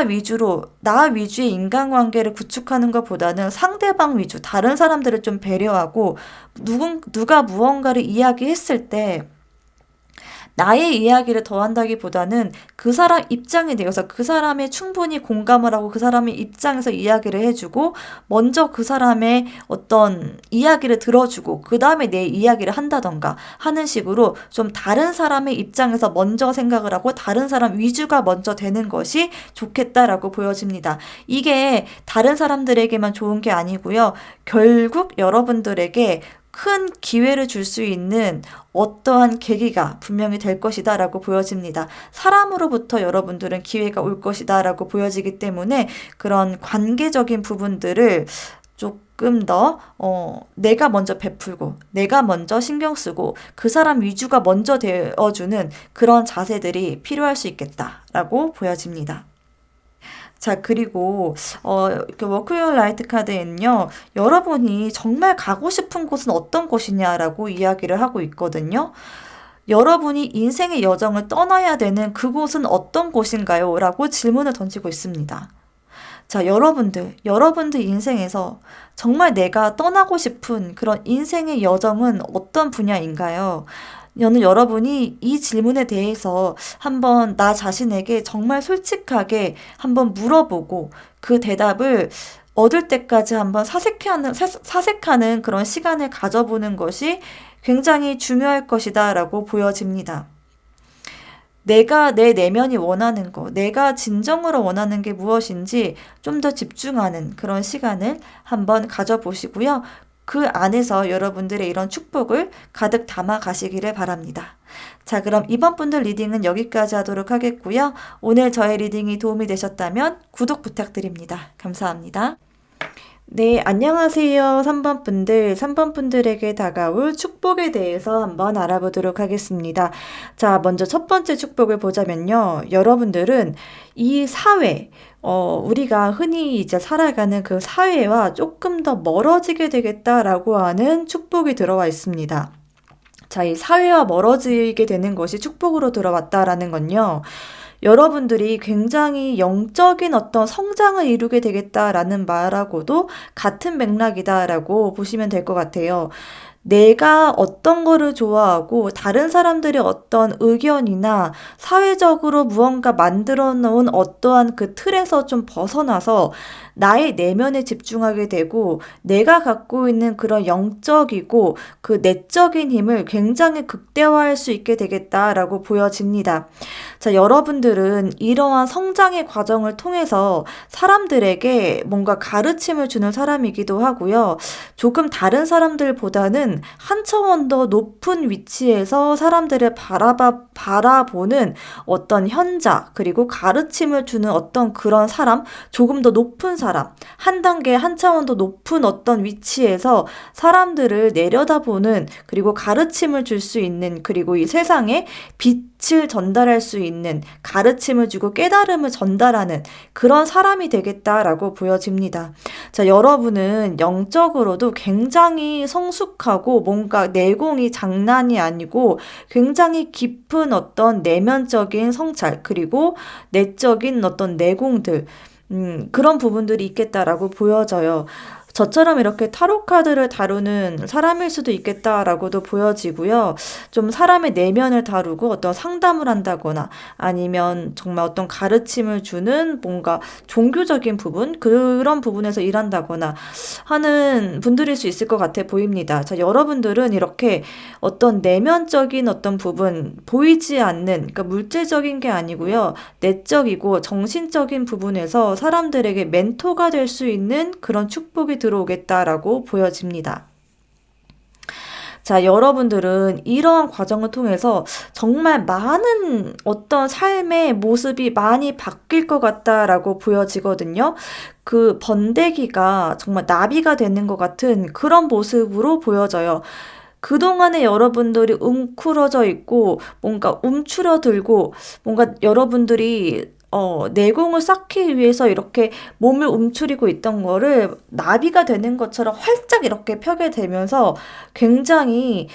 Speaker 1: 위주의 인간관계를 구축하는 것보다는 상대방 위주, 다른 사람들을 좀 배려하고, 누가 무언가를 이야기했을 때, 나의 이야기를 더한다기보다는 그 사람 입장에 대해서 그 사람의 충분히 공감을 하고 그 사람의 입장에서 이야기를 해주고 먼저 그 사람의 어떤 이야기를 들어주고 그 다음에 내 이야기를 한다던가 하는 식으로 좀 다른 사람의 입장에서 먼저 생각을 하고 다른 사람 위주가 먼저 되는 것이 좋겠다라고 보여집니다. 이게 다른 사람들에게만 좋은 게 아니고요. 결국 여러분들에게 큰 기회를 줄 수 있는 어떠한 계기가 분명히 될 것이다 라고 보여집니다. 사람으로부터 여러분들은 기회가 올 것이다 라고 보여지기 때문에 그런 관계적인 부분들을 조금 더 내가 먼저 베풀고 내가 먼저 신경 쓰고 그 사람 위주가 먼저 되어주는 그런 자세들이 필요할 수 있겠다라고 보여집니다. 자, 그리고 이렇게 워크 유어 라이트 카드에는요. 여러분이 정말 가고 싶은 곳은 어떤 곳이냐라고 이야기를 하고 있거든요. 여러분이 인생의 여정을 떠나야 되는 그곳은 어떤 곳인가요? 라고 질문을 던지고 있습니다. 자, 여러분들 인생에서 정말 내가 떠나고 싶은 그런 인생의 여정은 어떤 분야인가요? 저는 여러분이 이 질문에 대해서 한번 나 자신에게 정말 솔직하게 한번 물어보고 그 대답을 얻을 때까지 한번 사색하는 그런 시간을 가져보는 것이 굉장히 중요할 것이다 라고 보여집니다. 내가 내 내면이 원하는 거, 내가 진정으로 원하는 게 무엇인지 좀 더 집중하는 그런 시간을 한번 가져보시고요. 그 안에서 여러분들의 이런 축복을 가득 담아 가시기를 바랍니다. 자, 그럼 이번 분들 리딩은 여기까지 하도록 하겠고요. 오늘 저의 리딩이 도움이 되셨다면 구독 부탁드립니다. 감사합니다. 네, 안녕하세요. 3번 분들. 3번 분들에게 다가올 축복에 대해서 한번 알아보도록 하겠습니다. 자, 먼저 첫 번째 축복을 보자면요. 여러분들은 이 사회, 우리가 흔히 이제 살아가는 그 사회와 조금 더 멀어지게 되겠다라고 하는 축복이 들어와 있습니다. 자, 이 사회와 멀어지게 되는 것이 축복으로 들어왔다라는 건요. 여러분들이 굉장히 영적인 어떤 성장을 이루게 되겠다라는 말하고도 같은 맥락이다라고 보시면 될 것 같아요. 내가 어떤 거를 좋아하고 다른 사람들의 어떤 의견이나 사회적으로 무언가 만들어 놓은 어떠한 그 틀에서 좀 벗어나서 나의 내면에 집중하게 되고 내가 갖고 있는 그런 영적이고 그 내적인 힘을 굉장히 극대화할 수 있게 되겠다라고 보여집니다. 자, 여러분들은 이러한 성장의 과정을 통해서 사람들에게 뭔가 가르침을 주는 사람이기도 하고요. 조금 다른 사람들보다는 한 차원 더 높은 위치에서 사람들을 바라보는 어떤 현자, 그리고 가르침을 주는 어떤 그런 사람, 조금 더 높은 사람, 한 단계, 한 차원 더 높은 어떤 위치에서 사람들을 내려다보는, 그리고 가르침을 줄 수 있는, 그리고 이 세상에 빛을 전달할 수 있는, 가르침을 주고 깨달음을 전달하는 그런 사람이 되겠다라고 보여집니다. 자, 여러분은 영적으로도 굉장히 성숙하고 뭔가 내공이 장난이 아니고 굉장히 깊은 어떤 내면적인 성찰, 그리고 내적인 어떤 내공들, 그런 부분들이 있겠다라고 보여져요. 저처럼 이렇게 타로 카드를 다루는 사람일 수도 있겠다라고도 보여지고요. 좀 사람의 내면을 다루고 어떤 상담을 한다거나 아니면 정말 어떤 가르침을 주는 뭔가 종교적인 부분, 그런 부분에서 일한다거나 하는 분들일 수 있을 것 같아 보입니다. 자, 여러분들은 이렇게 어떤 내면적인 어떤 부분, 보이지 않는, 그러니까 물질적인 게 아니고요. 내적이고 정신적인 부분에서 사람들에게 멘토가 될 수 있는 그런 축복이 들어오겠다라고 보여집니다. 자, 여러분들은 이러한 과정을 통해서 정말 많은 어떤 삶의 모습이 많이 바뀔 것 같다라고 보여지거든요. 그 번데기가 정말 나비가 되는 것 같은 그런 모습으로 보여져요. 그동안에 여러분들이 웅크러져 있고 뭔가 움츠러들고 뭔가 여러분들이 내공을 쌓기 위해서 이렇게 몸을 움츠리고 있던 거를 나비가 되는 것처럼 활짝 이렇게 펴게 되면서 굉장히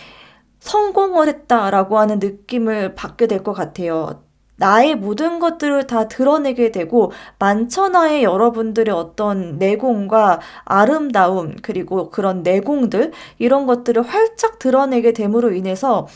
Speaker 1: 성공을 했다라고 하는 느낌을 받게 될 것 같아요. 나의 모든 것들을 다 드러내게 되고 만천하에 여러분들의 어떤 내공과 아름다움 그리고 그런 내공들 이런 것들을 활짝 드러내게 됨으로 인해서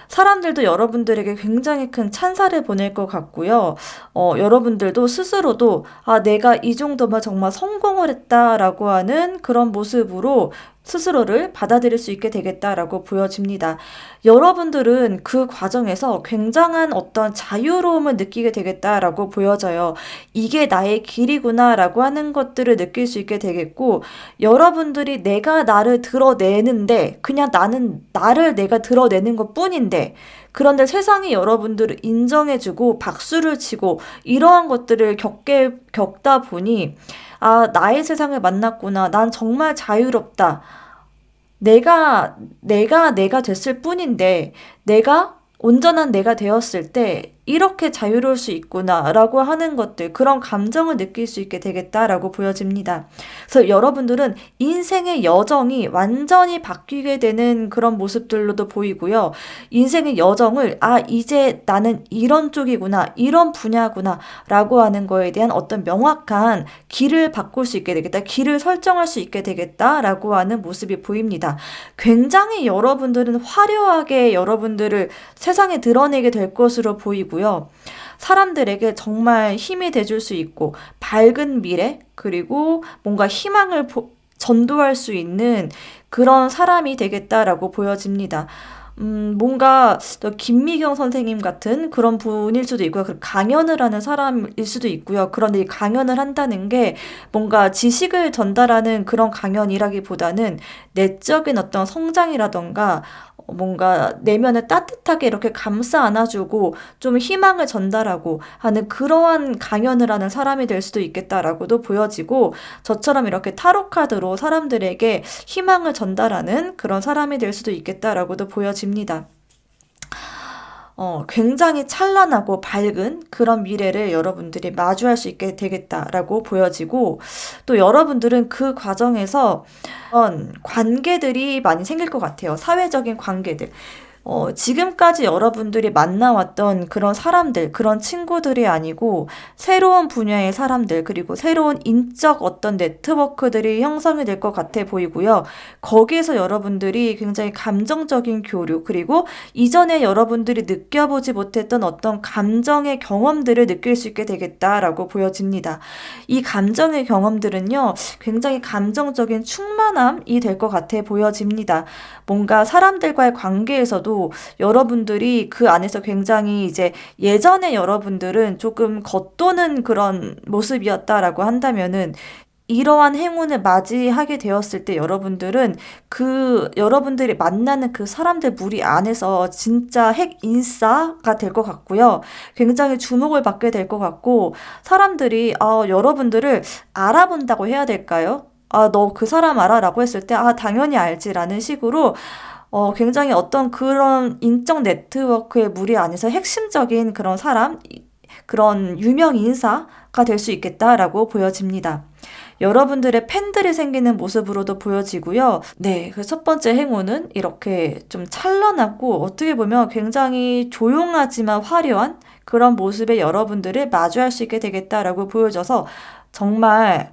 Speaker 1: 사람들도 여러분들에게 굉장히 큰 찬사를 보낼 것 같고요. 여러분들도 스스로도 내가 이 정도면 정말 성공을 했다라고 하는 그런 모습으로 스스로를 받아들일 수 있게 되겠다라고 보여집니다. 여러분들은 그 과정에서 굉장한 어떤 자유로움을 느끼게 되겠다라고 보여져요. 이게 나의 길이구나라고 하는 것들을 느낄 수 있게 되겠고, 여러분들이 내가 나를 드러내는데, 그냥 나는 나를 내가 드러내는 것 뿐인데, 그런데 세상이 여러분들을 인정해주고 박수를 치고 이러한 것들을 겪다 보니 나의 세상을 만났구나. 난 정말 자유롭다. 내가 됐을 뿐인데, 내가 온전한 내가 되었을 때, 이렇게 자유로울 수 있구나라고 하는 것들, 그런 감정을 느낄 수 있게 되겠다라고 보여집니다. 그래서 여러분들은 인생의 여정이 완전히 바뀌게 되는 그런 모습들로도 보이고요. 인생의 여정을, 이제 나는 이런 쪽이구나, 이런 분야구나, 라고 하는 거에 대한 어떤 명확한 길을 바꿀 수 있게 되겠다, 길을 설정할 수 있게 되겠다라고 하는 모습이 보입니다. 굉장히 여러분들은 화려하게 여러분들을 세상에 드러내게 될 것으로 보이고요. 사람들에게 정말 힘이 돼줄 수 있고 밝은 미래 그리고 뭔가 희망을 전도할 수 있는 그런 사람이 되겠다라고 보여집니다. 뭔가 또 김미경 선생님 같은 그런 분일 수도 있고요. 강연을 하는 사람일 수도 있고요. 그런데 이 강연을 한다는 게 뭔가 지식을 전달하는 그런 강연이라기보다는 내적인 어떤 성장이라던가 뭔가 내면을 따뜻하게 이렇게 감싸 안아주고 좀 희망을 전달하고 하는 그러한 강연을 하는 사람이 될 수도 있겠다라고도 보여지고, 저처럼 이렇게 타로 카드로 사람들에게 희망을 전달하는 그런 사람이 될 수도 있겠다라고도 보여집니다. 굉장히 찬란하고 밝은 그런 미래를 여러분들이 마주할 수 있게 되겠다라고 보여지고, 또 여러분들은 그 과정에서 관계들이 많이 생길 것 같아요. 사회적인 관계들. 지금까지 여러분들이 만나왔던 그런 사람들, 그런 친구들이 아니고 새로운 분야의 사람들, 그리고 새로운 인적 어떤 네트워크들이 형성이 될 것 같아 보이고요. 거기에서 여러분들이 굉장히 감정적인 교류, 그리고 이전에 여러분들이 느껴보지 못했던 어떤 감정의 경험들을 느낄 수 있게 되겠다라고 보여집니다. 이 감정의 경험들은요, 굉장히 감정적인 충만함이 될 것 같아 보여집니다. 뭔가 사람들과의 관계에서도 여러분들이 그 안에서 굉장히 이제 예전에 여러분들은 조금 겉도는 그런 모습이었다라고 한다면은, 이러한 행운을 맞이하게 되었을 때 여러분들은 여러분들이 만나는 그 사람들 무리 안에서 진짜 핵 인싸가 될 것 같고요. 굉장히 주목을 받게 될 것 같고, 사람들이 여러분들을 알아본다고 해야 될까요? 너 그 사람 알아? 라고 했을 때, 당연히 알지라는 식으로 굉장히 어떤 그런 인적 네트워크의 무리 안에서 핵심적인 그런 사람, 그런 유명 인사가 될 수 있겠다라고 보여집니다. 여러분들의 팬들이 생기는 모습으로도 보여지고요. 네, 그 첫 번째 행운은 이렇게 좀 찬란하고 어떻게 보면 굉장히 조용하지만 화려한 그런 모습의 여러분들을 마주할 수 있게 되겠다라고 보여져서 정말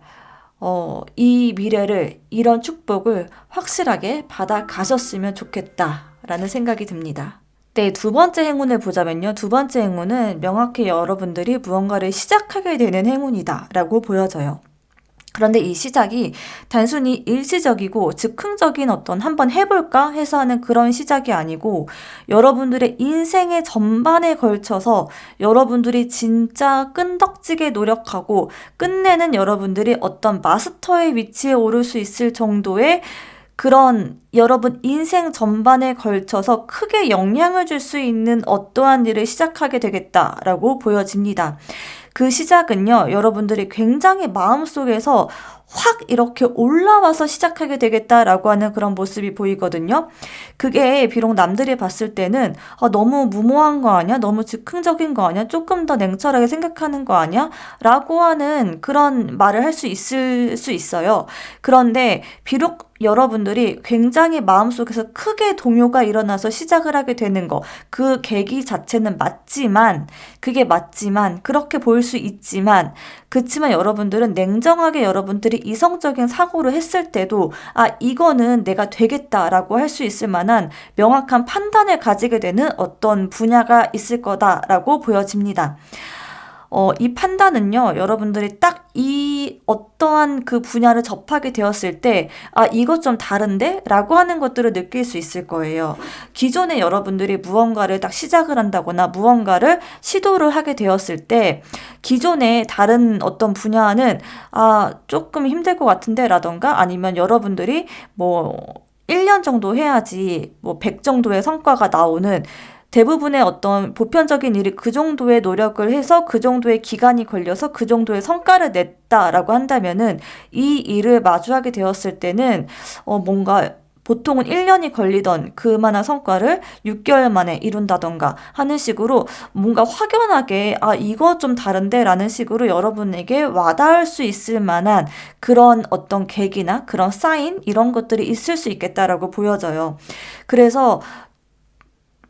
Speaker 1: 이 미래를, 이런 축복을 확실하게 받아 가셨으면 좋겠다라는 생각이 듭니다. 네, 두 번째 행운을 보자면요. 두 번째 행운은 명확히 여러분들이 무언가를 시작하게 되는 행운이다라고 보여져요. 그런데 이 시작이 단순히 일시적이고 즉흥적인 어떤 한번 해볼까 해서 하는 그런 시작이 아니고 여러분들의 인생의 전반에 걸쳐서 여러분들이 진짜 끈덕지게 노력하고 끝내는 여러분들이 어떤 마스터의 위치에 오를 수 있을 정도의 그런 여러분 인생 전반에 걸쳐서 크게 영향을 줄 수 있는 어떠한 일을 시작하게 되겠다라고 보여집니다. 그 시작은요, 여러분들이 굉장히 마음속에서 확 이렇게 올라와서 시작하게 되겠다라고 하는 그런 모습이 보이거든요. 그게 비록 남들이 봤을 때는 너무 무모한 거 아니야? 너무 즉흥적인 거 아니야? 조금 더 냉철하게 생각하는 거 아니야? 라고 하는 그런 말을 할 수 있을 수 있어요. 그런데 비록 여러분들이 굉장히 마음속에서 크게 동요가 일어나서 시작을 하게 되는 거, 그 계기 자체는 그게 맞지만, 그렇게 보일 수 있지만, 그치만 여러분들은 냉정하게 여러분들이 이성적인 사고를 했을 때도, 이거는 내가 되겠다라고 할 수 있을 만한 명확한 판단을 가지게 되는 어떤 분야가 있을 거다라고 보여집니다. 이 판단은요, 여러분들이 딱 이 어떠한 그 분야를 접하게 되었을 때, 이것 좀 다른데? 라고 하는 것들을 느낄 수 있을 거예요. 기존에 여러분들이 무언가를 딱 시작을 한다거나 무언가를 시도를 하게 되었을 때, 기존에 다른 어떤 분야는, 조금 힘들 것 같은데? 라던가 아니면 여러분들이 1년 정도 해야지 100 정도의 성과가 나오는 대부분의 어떤 보편적인 일이 그 정도의 노력을 해서 그 정도의 기간이 걸려서 그 정도의 성과를 냈다라고 한다면은 이 일을 마주하게 되었을 때는 뭔가 보통은 1년이 걸리던 그만한 성과를 6개월 만에 이룬다던가 하는 식으로 뭔가 확연하게 이거 좀 다른데 라는 식으로 여러분에게 와닿을 수 있을 만한 그런 어떤 계기나 그런 사인 이런 것들이 있을 수 있겠다라고 보여져요. 그래서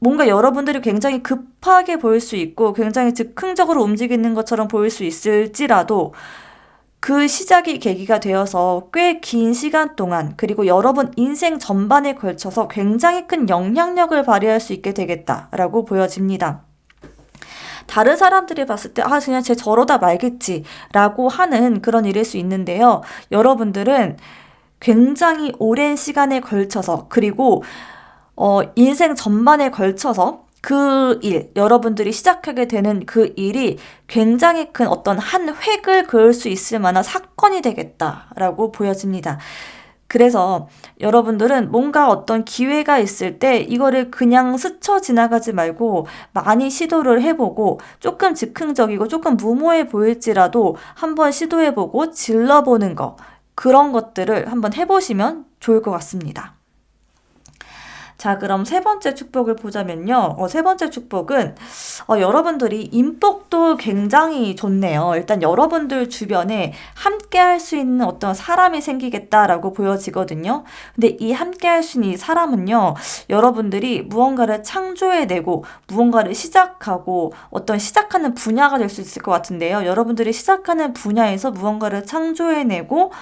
Speaker 1: 뭔가 여러분들이 굉장히 급하게 보일 수 있고 굉장히 즉흥적으로 움직이는 것처럼 보일 수 있을지라도 그 시작이 계기가 되어서 꽤 긴 시간 동안 그리고 여러분 인생 전반에 걸쳐서 굉장히 큰 영향력을 발휘할 수 있게 되겠다라고 보여집니다. 다른 사람들이 봤을 때 그냥 쟤 저러다 말겠지 라고 하는 그런 일일 수 있는데요. 여러분들은 굉장히 오랜 시간에 걸쳐서 그리고 인생 전반에 걸쳐서 그 일, 여러분들이 시작하게 되는 그 일이 굉장히 큰 어떤 한 획을 그을 수 있을 만한 사건이 되겠다라고 보여집니다. 그래서 여러분들은 뭔가 어떤 기회가 있을 때 이거를 그냥 스쳐 지나가지 말고 많이 시도를 해보고 조금 즉흥적이고 조금 무모해 보일지라도 한번 시도해보고 질러보는 거, 그런 것들을 한번 해보시면 좋을 것 같습니다. 자, 그럼 세 번째 축복을 보자면요. 세 번째 축복은 여러분들이 인복도 굉장히 좋네요. 일단 여러분들 주변에 함께 할 수 있는 어떤 사람이 생기겠다라고 보여지거든요. 근데 이 함께 할 수 있는 이 사람은요. 여러분들이 무언가를 창조해내고 무언가를 시작하고 어떤 시작하는 분야가 될 수 있을 것 같은데요. 여러분들이 시작하는 분야에서 무언가를 창조해내고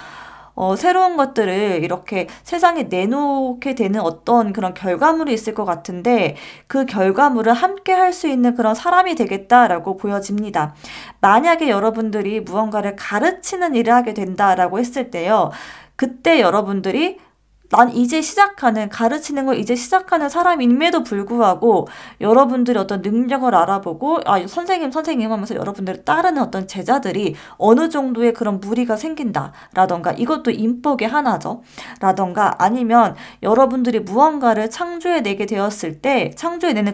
Speaker 1: 새로운 것들을 이렇게 세상에 내놓게 되는 어떤 그런 결과물이 있을 것 같은데 그 결과물을 함께 할 수 있는 그런 사람이 되겠다라고 보여집니다. 만약에 여러분들이 무언가를 가르치는 일을 하게 된다라고 했을 때요. 그때 여러분들이 난 이제 가르치는 걸 이제 시작하는 사람임에도 불구하고 여러분들의 어떤 능력을 알아보고 선생님 하면서 여러분들을 따르는 어떤 제자들이 어느 정도의 그런 무리가 생긴다라던가 이것도 인복의 하나죠. 라던가 아니면 여러분들이 무언가를 창조해내는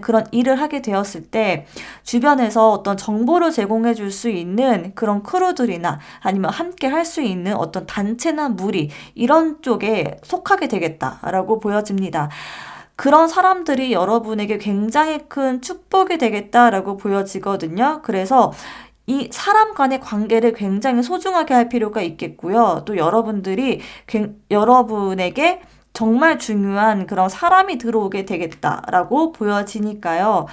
Speaker 1: 그런 일을 하게 되었을 때 주변에서 어떤 정보를 제공해 줄 수 있는 그런 크루들이나 아니면 함께 할 수 있는 어떤 단체나 무리 이런 쪽에 속하게 되겠다라고 보여집니다. 그런 사람들이 여러분에게 굉장히 큰 축복이 되겠다라고 보여지거든요. 그래서 이 사람 간의 관계를 굉장히 소중하게 할 필요가 있겠고요. 또 여러분들이 여러분에게 정말 중요한 그런 사람이 들어오게 되겠다라고 보여지니까요.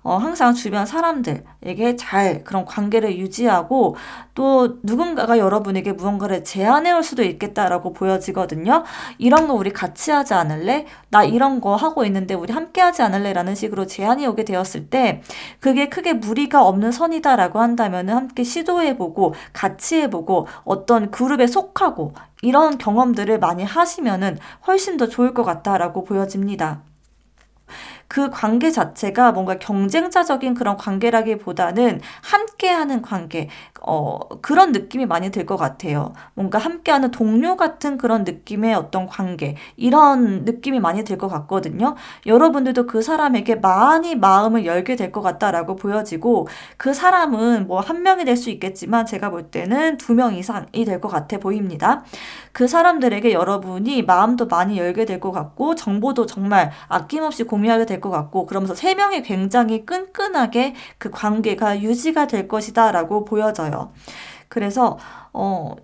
Speaker 1: 항상 주변 사람들에게 잘 그런 관계를 유지하고 또 누군가가 여러분에게 무언가를 제안해 올 수도 있겠다라고 보여지거든요. 이런 거 우리 같이 하지 않을래? 나 이런 거 하고 있는데 우리 함께 하지 않을래? 라는 식으로 제안이 오게 되었을 때 그게 크게 무리가 없는 선이다라고 한다면 함께 시도해보고 같이 해보고 어떤 그룹에 속하고 이런 경험들을 많이 하시면은 훨씬 더 좋을 것 같다라고 보여집니다. 그 관계 자체가 뭔가 경쟁자적인 그런 관계라기보다는 함께하는 관계, 그런 느낌이 많이 들 것 같아요. 뭔가 함께하는 동료 같은 그런 느낌의 어떤 관계, 이런 느낌이 많이 들 것 같거든요. 여러분들도 그 사람에게 많이 마음을 열게 될 것 같다라고 보여지고, 그 사람은 뭐 한 명이 될 수 있겠지만 제가 볼 때는 2명 이상이 될 것 같아 보입니다. 그 사람들에게 여러분이 마음도 많이 열게 될 것 같고, 정보도 정말 아낌없이 공유하게 될 것 같고, 그러면서 3명이 굉장히 끈끈하게 그 관계가 유지가 될 것이다 라고 보여져요. 그래서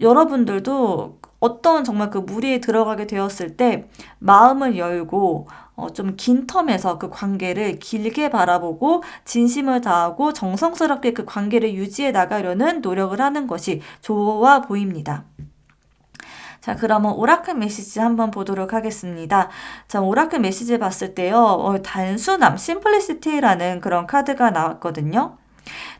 Speaker 1: 여러분들도 어떤 정말 그 무리에 들어가게 되었을 때 마음을 열고 좀 긴 텀에서 그 관계를 길게 바라보고 진심을 다하고 정성스럽게 그 관계를 유지해 나가려는 노력을 하는 것이 좋아 보입니다. 자, 그러면 오라클 메시지 한번 보도록 하겠습니다. 자, 오라클 메시지 봤을 때요, 단순함, 심플리시티라는 그런 카드가 나왔거든요.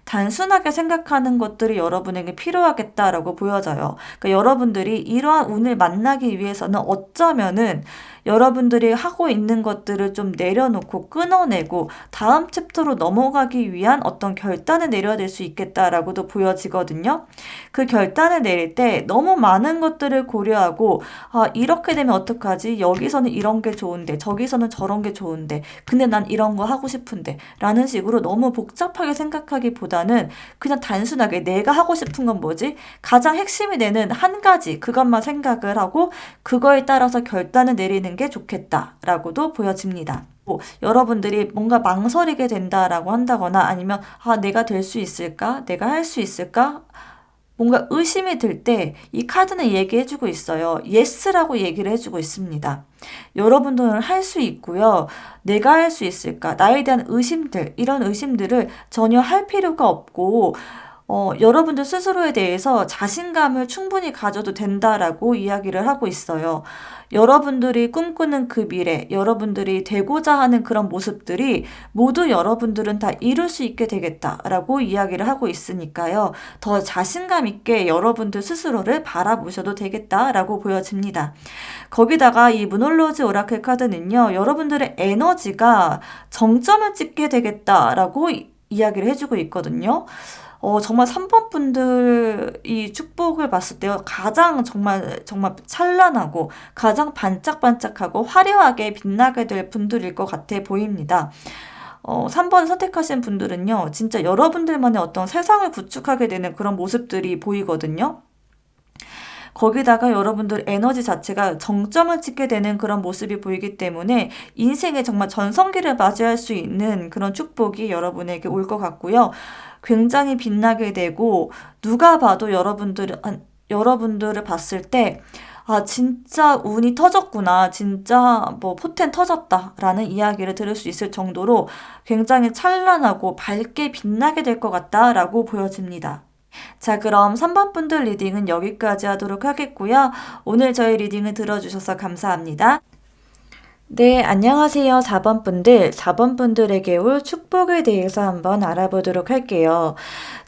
Speaker 1: 단순하게 생각하는 것들이 여러분에게 필요하겠다라고 보여져요. 그러니까 여러분들이 이러한 운을 만나기 위해서는 어쩌면은 여러분들이 하고 있는 것들을 좀 내려놓고 끊어내고 다음 챕터로 넘어가기 위한 어떤 결단을 내려야 될 수 있겠다라고도 보여지거든요. 그 결단을 내릴 때 너무 많은 것들을 고려하고 이렇게 되면 어떡하지? 여기서는 이런 게 좋은데 저기서는 저런 게 좋은데 근데 난 이런 거 하고 싶은데 라는 식으로 너무 복잡하게 생각하기보다는 그냥 단순하게 내가 하고 싶은 건 뭐지? 가장 핵심이 되는 한 가지 그것만 생각을 하고 그거에 따라서 결단을 내리는 게 좋겠다라고도 보여집니다. 여러분들이 뭔가 망설이게 된다라고 한다거나 아니면 내가 될 수 있을까? 내가 할 수 있을까? 뭔가 의심이 들 때 이 카드는 얘기해주고 있어요. 예스라고 얘기를 해주고 있습니다. 여러분들은 할 수 있고요. 내가 할 수 있을까? 나에 대한 의심들, 이런 의심들을 전혀 할 필요가 없고 여러분들 스스로에 대해서 자신감을 충분히 가져도 된다라고 이야기를 하고 있어요. 여러분들이 꿈꾸는 그 미래, 여러분들이 되고자 하는 그런 모습들이 모두 여러분들은 다 이룰 수 있게 되겠다라고 이야기를 하고 있으니까요. 더 자신감 있게 여러분들 스스로를 바라보셔도 되겠다라고 보여집니다. 거기다가 이 문홀로즈 오라클 카드는요. 여러분들의 에너지가 정점을 찍게 되겠다라고 이야기를 해주고 있거든요. 정말 3번 분들 이 축복을 봤을 때요. 가장 정말 찬란하고 가장 반짝반짝하고 화려하게 빛나게 될 분들일 것 같아 보입니다. 3번 선택하신 분들은요. 진짜 여러분들만의 어떤 세상을 구축하게 되는 그런 모습들이 보이거든요. 거기다가 여러분들 에너지 자체가 정점을 찍게 되는 그런 모습이 보이기 때문에 인생에 정말 전성기를 맞이할 수 있는 그런 축복이 여러분에게 올 것 같고요. 굉장히 빛나게 되고 누가 봐도 여러분들을 봤을 때 진짜 운이 터졌구나. 진짜 뭐 포텐 터졌다라는 이야기를 들을 수 있을 정도로 굉장히 찬란하고 밝게 빛나게 될 것 같다라고 보여집니다. 자, 그럼 3번 분들 리딩은 여기까지 하도록 하겠고요. 오늘 저희 리딩을 들어주셔서 감사합니다. 네, 안녕하세요. 4번 분들. 4번 분들에게 올 축복에 대해서 한번 알아보도록 할게요.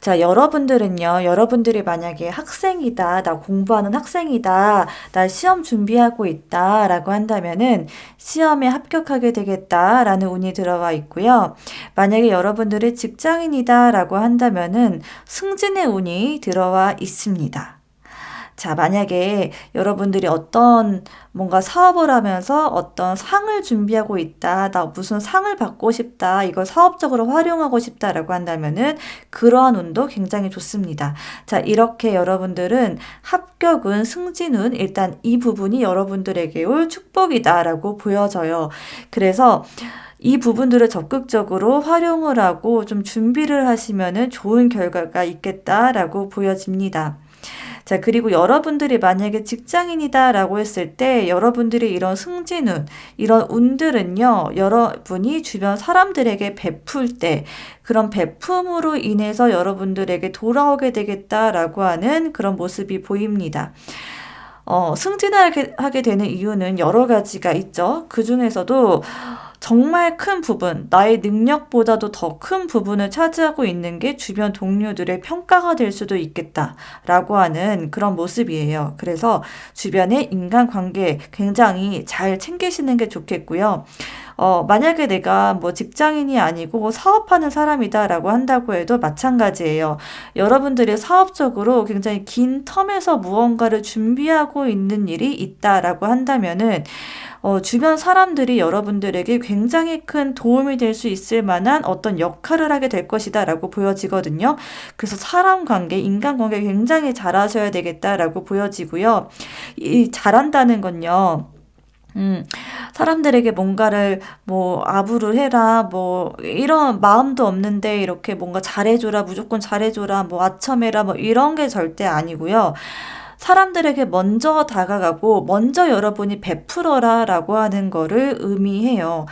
Speaker 1: 자, 여러분들이 만약에 학생이다, 나 공부하는 학생이다, 나 시험 준비하고 있다, 라고 한다면은 시험에 합격하게 되겠다라는 운이 들어와 있고요. 만약에 여러분들이 직장인이다, 라고 한다면은 승진의 운이 들어와 있습니다. 자, 만약에 여러분들이 어떤 뭔가 사업을 하면서 어떤 상을 준비하고 있다, 나 무슨 상을 받고 싶다, 이걸 사업적으로 활용하고 싶다라고 한다면은 그러한 운도 굉장히 좋습니다. 자, 이렇게 여러분들은 합격운, 승진운, 일단 이 부분이 여러분들에게 올 축복이다라고 보여져요. 그래서 이 부분들을 적극적으로 활용을 하고 좀 준비를 하시면은 좋은 결과가 있겠다라고 보여집니다. 자, 그리고 여러분들이 만약에 직장인이다라고 했을 때 여러분들이 이런 승진운, 이런 운들은요, 여러분이 주변 사람들에게 베풀 때 그런 베품으로 인해서 여러분들에게 돌아오게 되겠다라고 하는 그런 모습이 보입니다. 승진하게 되는 이유는 여러 가지가 있죠. 그 중에서도 정말 큰 부분, 나의 능력보다도 더 큰 부분을 차지하고 있는 게 주변 동료들의 평가가 될 수도 있겠다라고 하는 그런 모습이에요. 그래서 주변의 인간관계 굉장히 잘 챙기시는 게 좋겠고요. 만약에 내가 뭐 직장인이 아니고 사업하는 사람이다라고 한다고 해도 마찬가지예요. 여러분들이 사업적으로 굉장히 긴 텀에서 무언가를 준비하고 있는 일이 있다라고 한다면은 주변 사람들이 여러분들에게 굉장히 큰 도움이 될 수 있을 만한 어떤 역할을 하게 될 것이다라고 보여지거든요. 그래서 사람 관계, 인간 관계 굉장히 잘하셔야 되겠다라고 보여지고요. 이 잘한다는 건요. 사람들에게 뭔가를 뭐 아부를 해라 뭐 이런 마음도 없는데 이렇게 뭔가 잘해줘라 무조건 잘해줘라 뭐 아첨해라 뭐 이런 게 절대 아니고요. 사람들에게 먼저 다가가고 먼저 여러분이 베풀어라 라고 하는 거를 의미해요.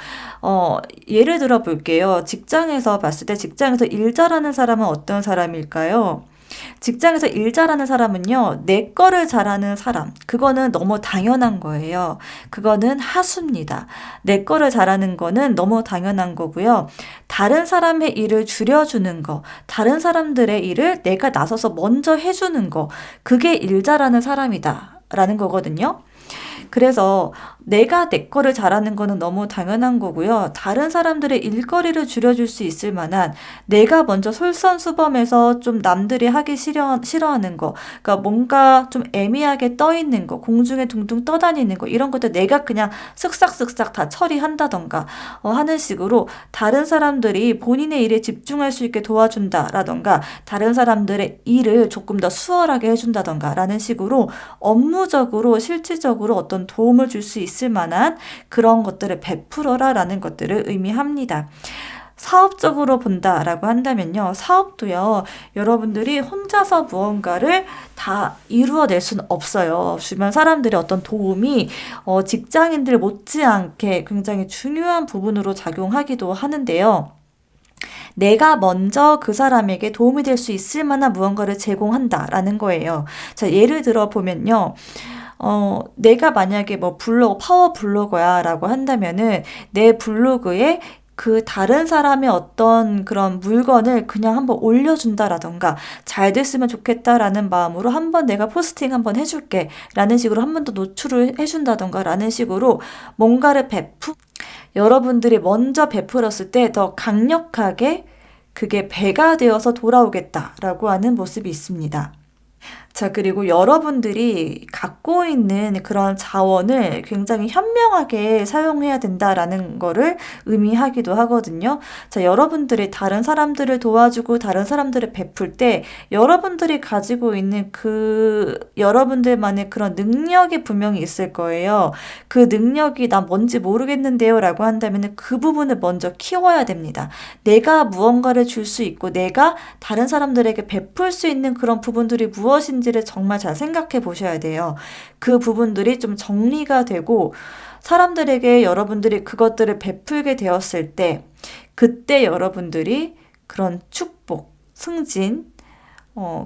Speaker 1: 예를 들어 볼게요. 직장에서 봤을 때 직장에서 일 잘하는 사람은 어떤 사람일까요? 직장에서 일 잘하는 사람은요, 내 거를 잘하는 사람. 그거는 너무 당연한 거예요. 그거는 하수입니다. 내 거를 잘하는 거는 너무 당연한 거고요. 다른 사람의 일을 줄여주는 거, 다른 사람들의 일을 내가 나서서 먼저 해주는 거, 그게 일 잘하는 사람이다. 라는 거거든요. 그래서 내가 내 거를 잘하는 거는 너무 당연한 거고요. 다른 사람들의 일거리를 줄여줄 수 있을 만한 내가 먼저 솔선수범해서 좀 남들이 하기 싫어하는 거, 그러니까 뭔가 좀 애매하게 떠 있는 거, 공중에 둥둥 떠다니는 거, 이런 것들 내가 그냥 쓱싹쓱싹 다 처리한다던가 하는 식으로 다른 사람들이 본인의 일에 집중할 수 있게 도와준다라던가 다른 사람들의 일을 조금 더 수월하게 해준다던가 라는 식으로 업무적으로 실질적으로 어떤 도움을 줄 수 있을 만한 그런 것들을 베풀어라 라는 것들을 의미합니다. 사업적으로 본다라고 한다면요. 사업도요. 여러분들이 혼자서 무언가를 다 이루어낼 수는 없어요. 주변 사람들의 어떤 도움이 직장인들 못지않게 굉장히 중요한 부분으로 작용하기도 하는데요. 내가 먼저 그 사람에게 도움이 될 수 있을 만한 무언가를 제공한다라는 거예요. 자, 예를 들어 보면요. 내가 만약에 뭐 파워 블로거야 라고 한다면은 내 블로그에 그 다른 사람의 어떤 그런 물건을 그냥 한번 올려준다라던가 잘 됐으면 좋겠다라는 마음으로 한번 내가 포스팅 한번 해줄게 라는 식으로 한 번 더 노출을 해준다던가 라는 식으로 뭔가를 여러분들이 먼저 베풀었을 때 더 강력하게 그게 배가 되어서 돌아오겠다라고 하는 모습이 있습니다. 자, 그리고 여러분들이 갖고 있는 그런 자원을 굉장히 현명하게 사용해야 된다라는 거를 의미하기도 하거든요. 자, 여러분들이 다른 사람들을 도와주고 다른 사람들을 베풀 때 여러분들이 가지고 있는 그 여러분들만의 그런 능력이 분명히 있을 거예요. 그 능력이 난 뭔지 모르겠는데요 라고 한다면 그 부분을 먼저 키워야 됩니다. 내가 무언가를 줄 수 있고 내가 다른 사람들에게 베풀 수 있는 그런 부분들이 무엇인지를 정말 잘 생각해 보셔야 돼요. 그 부분들이 좀 정리가 되고 사람들에게 여러분들이 그것들을 베풀게 되었을 때 그때 여러분들이 그런 축복, 승진,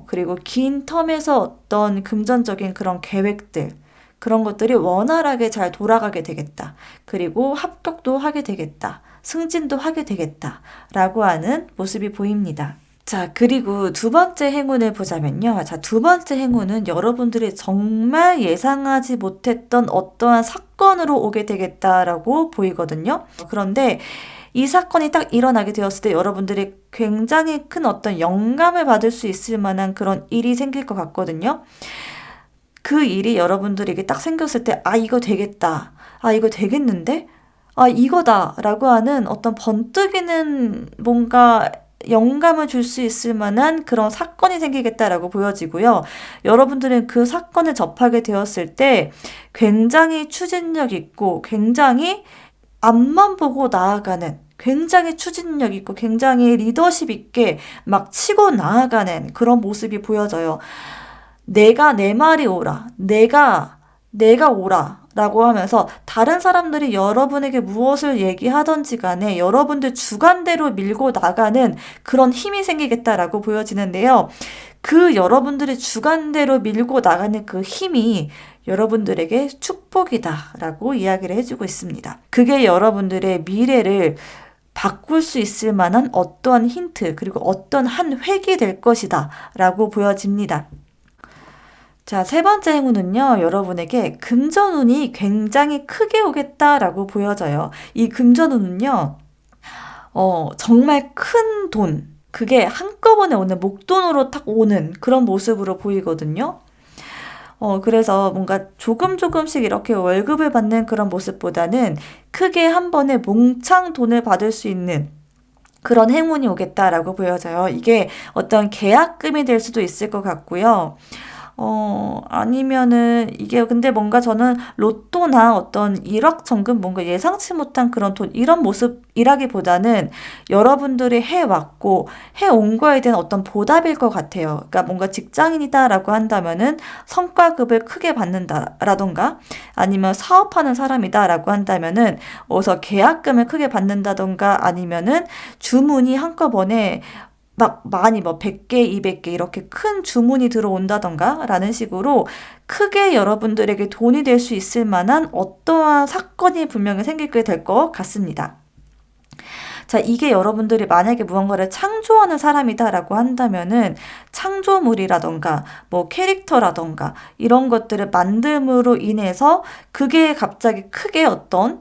Speaker 1: 그리고 긴 텀에서 어떤 금전적인 그런 계획들 그런 것들이 원활하게 잘 돌아가게 되겠다. 그리고 합격도 하게 되겠다. 승진도 하게 되겠다. 라고 하는 모습이 보입니다. 자, 그리고 두 번째 행운을 보자면요. 자, 두 번째 행운은 여러분들이 정말 예상하지 못했던 어떠한 사건으로 오게 되겠다라고 보이거든요. 그런데 이 사건이 딱 일어나게 되었을 때 여러분들이 굉장히 큰 어떤 영감을 받을 수 있을 만한 그런 일이 생길 것 같거든요. 그 일이 여러분들에게 딱 생겼을 때, 아, 이거 되겠다. 아, 이거 되겠는데? 아, 이거다. 라고 하는 어떤 번뜩이는 뭔가 영감을 줄 수 있을 만한 그런 사건이 생기겠다라고 보여지고요. 여러분들은 그 사건을 접하게 되었을 때 굉장히 추진력 있고 굉장히 앞만 보고 나아가는 굉장히 추진력 있고 굉장히 리더십 있게 막 치고 나아가는 그런 모습이 보여져요. 내가 내 말이 옳아. 내가 옳아. 라고 하면서 다른 사람들이 여러분에게 무엇을 얘기하던지 간에 여러분들 주관대로 밀고 나가는 그런 힘이 생기겠다라고 보여지는데요. 그 여러분들이 주관대로 밀고 나가는 그 힘이 여러분들에게 축복이다라고 이야기를 해주고 있습니다. 그게 여러분들의 미래를 바꿀 수 있을 만한 어떠한 힌트, 그리고 어떤 한 획이 될 것이다 라고 보여집니다. 자, 세 번째 행운은요, 여러분에게 금전운이 굉장히 크게 오겠다라고 보여져요. 이 금전운은요, 정말 큰 돈, 그게 한꺼번에 오는 목돈으로 딱 오는 그런 모습으로 보이거든요. 그래서 뭔가 조금씩 이렇게 월급을 받는 그런 모습보다는 크게 한 번에 몽창 돈을 받을 수 있는 그런 행운이 오겠다라고 보여져요. 이게 어떤 계약금이 될 수도 있을 것 같고요. 아니면은 이게 근데 뭔가 저는 로또나 어떤 일확천금 뭔가 예상치 못한 그런 돈 이런 모습이라기보다는 여러분들이 해왔고 해온 거에 대한 어떤 보답일 것 같아요. 그러니까 뭔가 직장인이다라고 한다면은 성과급을 크게 받는다라던가 아니면 사업하는 사람이다라고 한다면은 어서 계약금을 크게 받는다던가 아니면은 주문이 한꺼번에 막 많이 뭐 100개, 200개 이렇게 큰 주문이 들어온다던가 라는 식으로 크게 여러분들에게 돈이 될 수 있을 만한 어떠한 사건이 분명히 생기게 될 것 같습니다. 자, 이게 여러분들이 만약에 무언가를 창조하는 사람이다라고 한다면은 창조물이라던가 뭐 캐릭터라던가 이런 것들을 만듦으로 인해서 그게 갑자기 크게 어떤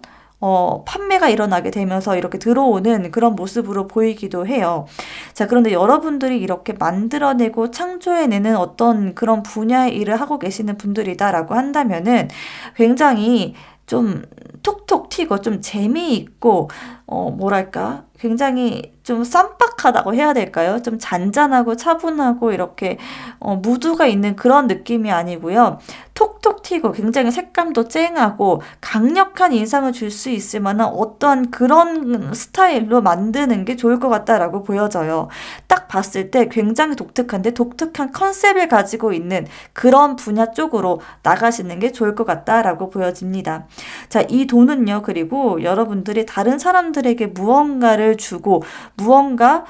Speaker 1: 판매가 일어나게 되면서 이렇게 들어오는 그런 모습으로 보이기도 해요. 자, 그런데 여러분들이 이렇게 만들어내고 창조해내는 어떤 그런 분야의 일을 하고 계시는 분들이다라고 한다면은 굉장히 좀 톡톡 튀고 좀 재미있고 뭐랄까 굉장히 좀 쌈박하다고 해야 될까요? 좀 잔잔하고 차분하고 이렇게 무드가 있는 그런 느낌이 아니고요. 톡톡 튀고 굉장히 색감도 쨍하고 강력한 인상을 줄 수 있을 만한 어떠한 그런 스타일로 만드는 게 좋을 것 같다라고 보여져요. 딱 봤을 때 굉장히 독특한데 독특한 컨셉을 가지고 있는 그런 분야 쪽으로 나가시는 게 좋을 것 같다라고 보여집니다. 자, 이 돈은요, 그리고 여러분들이 다른 사람들에게 무언가를 주고 무언가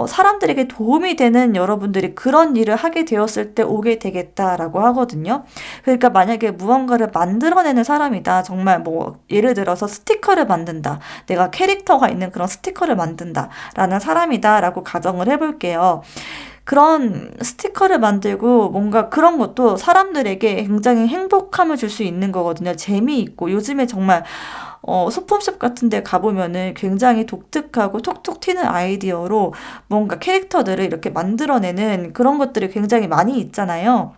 Speaker 1: 사람들에게 도움이 되는 여러분들이 그런 일을 하게 되었을 때 오게 되겠다라고 하거든요. 그러니까 만약에 무언가를 만들어내는 사람이다. 정말 뭐 예를 들어서 스티커를 만든다. 내가 캐릭터가 있는 그런 스티커를 만든다. 라는 사람이다라고 가정을 해볼게요. 그런 스티커를 만들고 뭔가 그런 것도 사람들에게 굉장히 행복함을 줄 수 있는 거거든요. 재미있고 요즘에 정말 소품샵 같은 데 가보면은 굉장히 독특하고 톡톡 튀는 아이디어로 뭔가 캐릭터들을 이렇게 만들어내는 그런 것들이 굉장히 많이 있잖아요.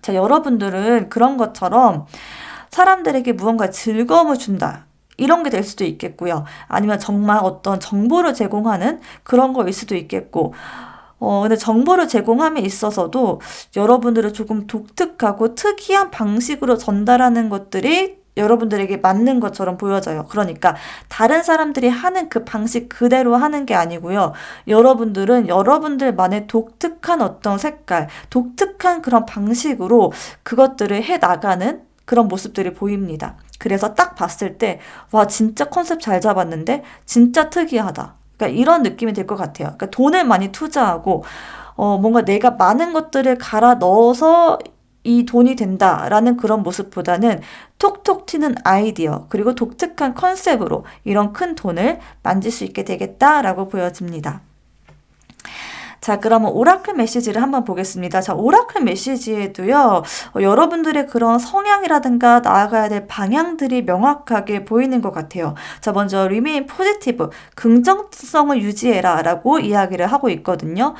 Speaker 1: 자, 여러분들은 그런 것처럼 사람들에게 무언가 즐거움을 준다. 이런 게 될 수도 있겠고요. 아니면 정말 어떤 정보를 제공하는 그런 거일 수도 있겠고, 근데 정보를 제공함에 있어서도 여러분들은 조금 독특하고 특이한 방식으로 전달하는 것들이 여러분들에게 맞는 것처럼 보여져요. 그러니까 다른 사람들이 하는 그 방식 그대로 하는 게 아니고요. 여러분들은 여러분들만의 독특한 어떤 색깔, 독특한 그런 방식으로 그것들을 해 나가는 그런 모습들이 보입니다. 그래서 딱 봤을 때, 와, 진짜 컨셉 잘 잡았는데? 진짜 특이하다. 그러니까 이런 느낌이 될 것 같아요. 그러니까 돈을 많이 투자하고, 뭔가 내가 많은 것들을 갈아 넣어서 이 돈이 된다라는 그런 모습보다는 톡톡 튀는 아이디어, 그리고 독특한 컨셉으로 이런 큰 돈을 만질 수 있게 되겠다라고 보여집니다. 자, 그러면 오라클 메시지를 한번 보겠습니다. 자, 오라클 메시지에도요, 여러분들의 그런 성향이라든가 나아가야 될 방향들이 명확하게 보이는 것 같아요. 자, 먼저 remain positive, 긍정성을 유지해라 라고 이야기를 하고 있거든요.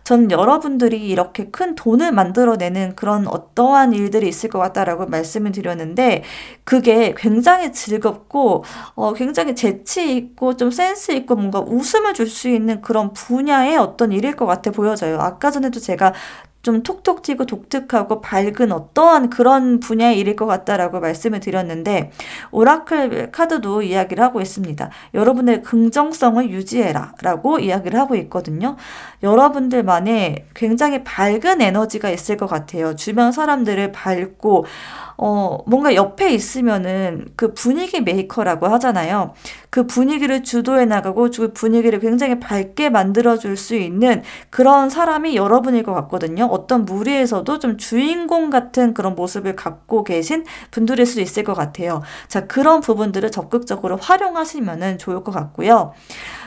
Speaker 1: 전 여러분들이 이렇게 큰 돈을 만들어내는 그런 어떠한 일들이 있을 것 같다라고 말씀을 드렸는데, 그게 굉장히 즐겁고, 굉장히 재치 있고, 좀 센스 있고, 뭔가 웃음을 줄 수 있는 그런 분야의 어떤 일일 것 같아 보여져요. 아까 전에도 제가 좀 톡톡 튀고 독특하고 밝은 어떠한 그런 분야의 일일 것 같다라고 말씀을 드렸는데 오라클 카드도 이야기를 하고 있습니다. 여러분의 긍정성을 유지해라 라고 이야기를 하고 있거든요. 여러분들만의 굉장히 밝은 에너지가 있을 것 같아요. 주변 사람들을 밝고 뭔가 옆에 있으면은 그 분위기 메이커라고 하잖아요. 그 분위기를 주도해 나가고 그 분위기를 굉장히 밝게 만들어줄 수 있는 그런 사람이 여러분일 것 같거든요. 어떤 무리에서도 좀 주인공 같은 그런 모습을 갖고 계신 분들일 수 있을 것 같아요. 자, 그런 부분들을 적극적으로 활용하시면은 좋을 것 같고요.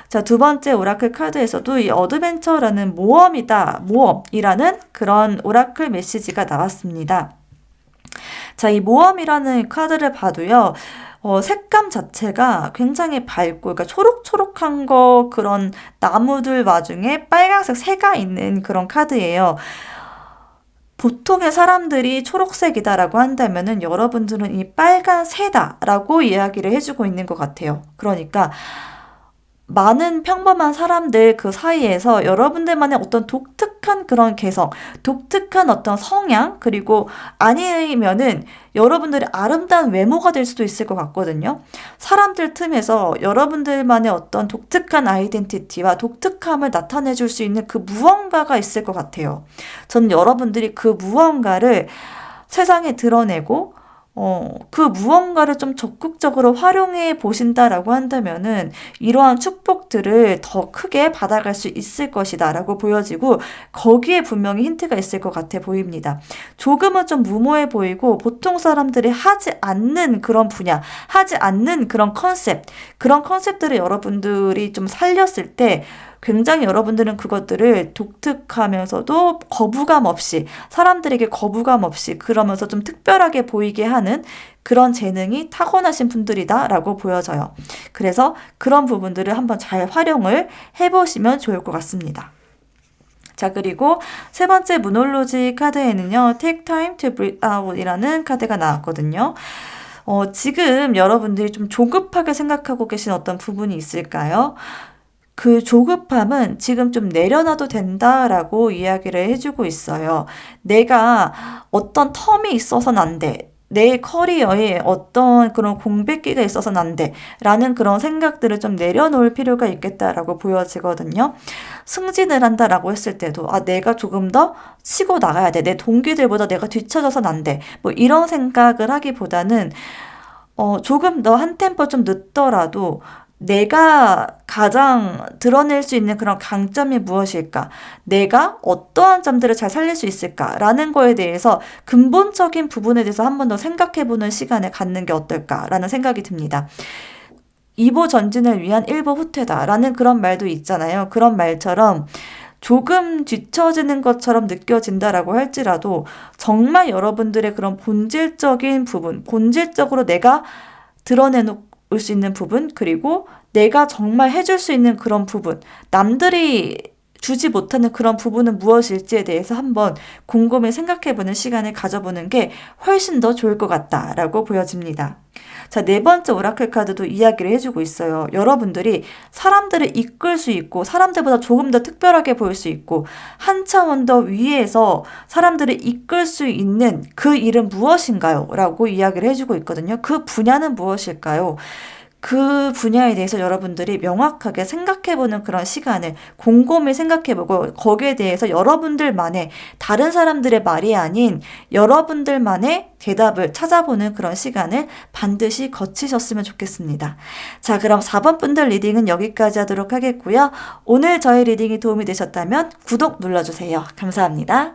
Speaker 1: 자, 두 번째 오라클 카드에서도 이 어드벤처라는 모험이라는 그런 오라클 메시지가 나왔습니다. 자, 이 모험이라는 카드를 봐도요, 색감 자체가 굉장히 밝고, 그러니까 초록초록한 그런 나무들 와중에 빨간색 새가 있는 그런 카드예요. 보통의 사람들이 초록색이다라고 한다면은 여러분들은 이 빨간 새다라고 이야기를 해주고 있는 것 같아요. 그러니까 많은 평범한 사람들 그 사이에서 여러분들만의 어떤 독특한 그런 개성, 독특한 어떤 성향, 그리고 아니면은 여러분들의 아름다운 외모가 될 수도 있을 것 같거든요. 사람들 틈에서 여러분들만의 어떤 독특한 아이덴티티와 독특함을 나타내 줄 수 있는 그 무언가가 있을 것 같아요. 저는 여러분들이 그 무언가를 세상에 드러내고 그 무언가를 좀 적극적으로 활용해 보신다라고 한다면은 이러한 축복들을 더 크게 받아갈 수 있을 것이다라고 보여지고 거기에 분명히 힌트가 있을 것 같아 보입니다. 조금은 좀 무모해 보이고 보통 사람들이 하지 않는 그런 분야, 하지 않는 그런 그런 컨셉들을 여러분들이 좀 살렸을 때 굉장히 여러분들은 그것들을 독특하면서도 거부감 없이 사람들에게 거부감 없이 그러면서 좀 특별하게 보이게 하는 그런 재능이 타고나신 분들이다라고 보여져요. 그래서 그런 부분들을 한번 잘 활용을 해보시면 좋을 것 같습니다. 자, 그리고 세 번째 무놀로지 카드에는요, Take time to breathe out 이라는 카드가 나왔거든요. 지금 여러분들이 좀 조급하게 생각하고 계신 어떤 부분이 있을까요? 그 조급함은 지금 좀 내려놔도 된다라고 이야기를 해주고 있어요. 내가 어떤 텀이 있어서는 안 돼. 내 커리어에 어떤 그런 공백기가 있어서는 안 돼. 라는 그런 생각들을 좀 내려놓을 필요가 있겠다라고 보여지거든요. 승진을 한다라고 했을 때도, 내가 조금 더 치고 나가야 돼. 내 동기들보다 내가 뒤처져서는 안 돼. 뭐 이런 생각을 하기보다는, 조금 더 한 템포 좀 늦더라도 내가 가장 드러낼 수 있는 그런 강점이 무엇일까? 내가 어떠한 점들을 잘 살릴 수 있을까라는 거에 대해서 근본적인 부분에 대해서 한 번 더 생각해보는 시간을 갖는 게 어떨까라는 생각이 듭니다. 2보 전진을 위한 1보 후퇴다라는 그런 말도 있잖아요. 그런 말처럼 조금 뒤처지는 것처럼 느껴진다라고 할지라도 정말 여러분들의 그런 본질적인 부분, 본질적으로 내가 드러내놓고 올 수 있는 부분, 그리고 내가 정말 해줄 수 있는 그런 부분, 남들이 주지 못하는 그런 부분은 무엇일지에 대해서 한번 곰곰이 생각해보는 시간을 가져보는 게 훨씬 더 좋을 것 같다라고 보여집니다. 자, 네 번째 오라클 카드도 이야기를 해주고 있어요. 여러분들이 사람들을 이끌 수 있고 사람들보다 조금 더 특별하게 보일 수 있고 한 차원 더 위에서 사람들을 이끌 수 있는 그 일은 무엇인가요? 라고 이야기를 해주고 있거든요. 그 분야는 무엇일까요? 그 분야에 대해서 여러분들이 명확하게 생각해보는 그런 시간을 곰곰이 생각해보고 거기에 대해서 여러분들만의 다른 사람들의 말이 아닌 여러분들만의 대답을 찾아보는 그런 시간을 반드시 거치셨으면 좋겠습니다. 자, 그럼 4번 분들 리딩은 여기까지 하도록 하겠고요. 오늘 저희 리딩이 도움이 되셨다면 구독 눌러주세요. 감사합니다.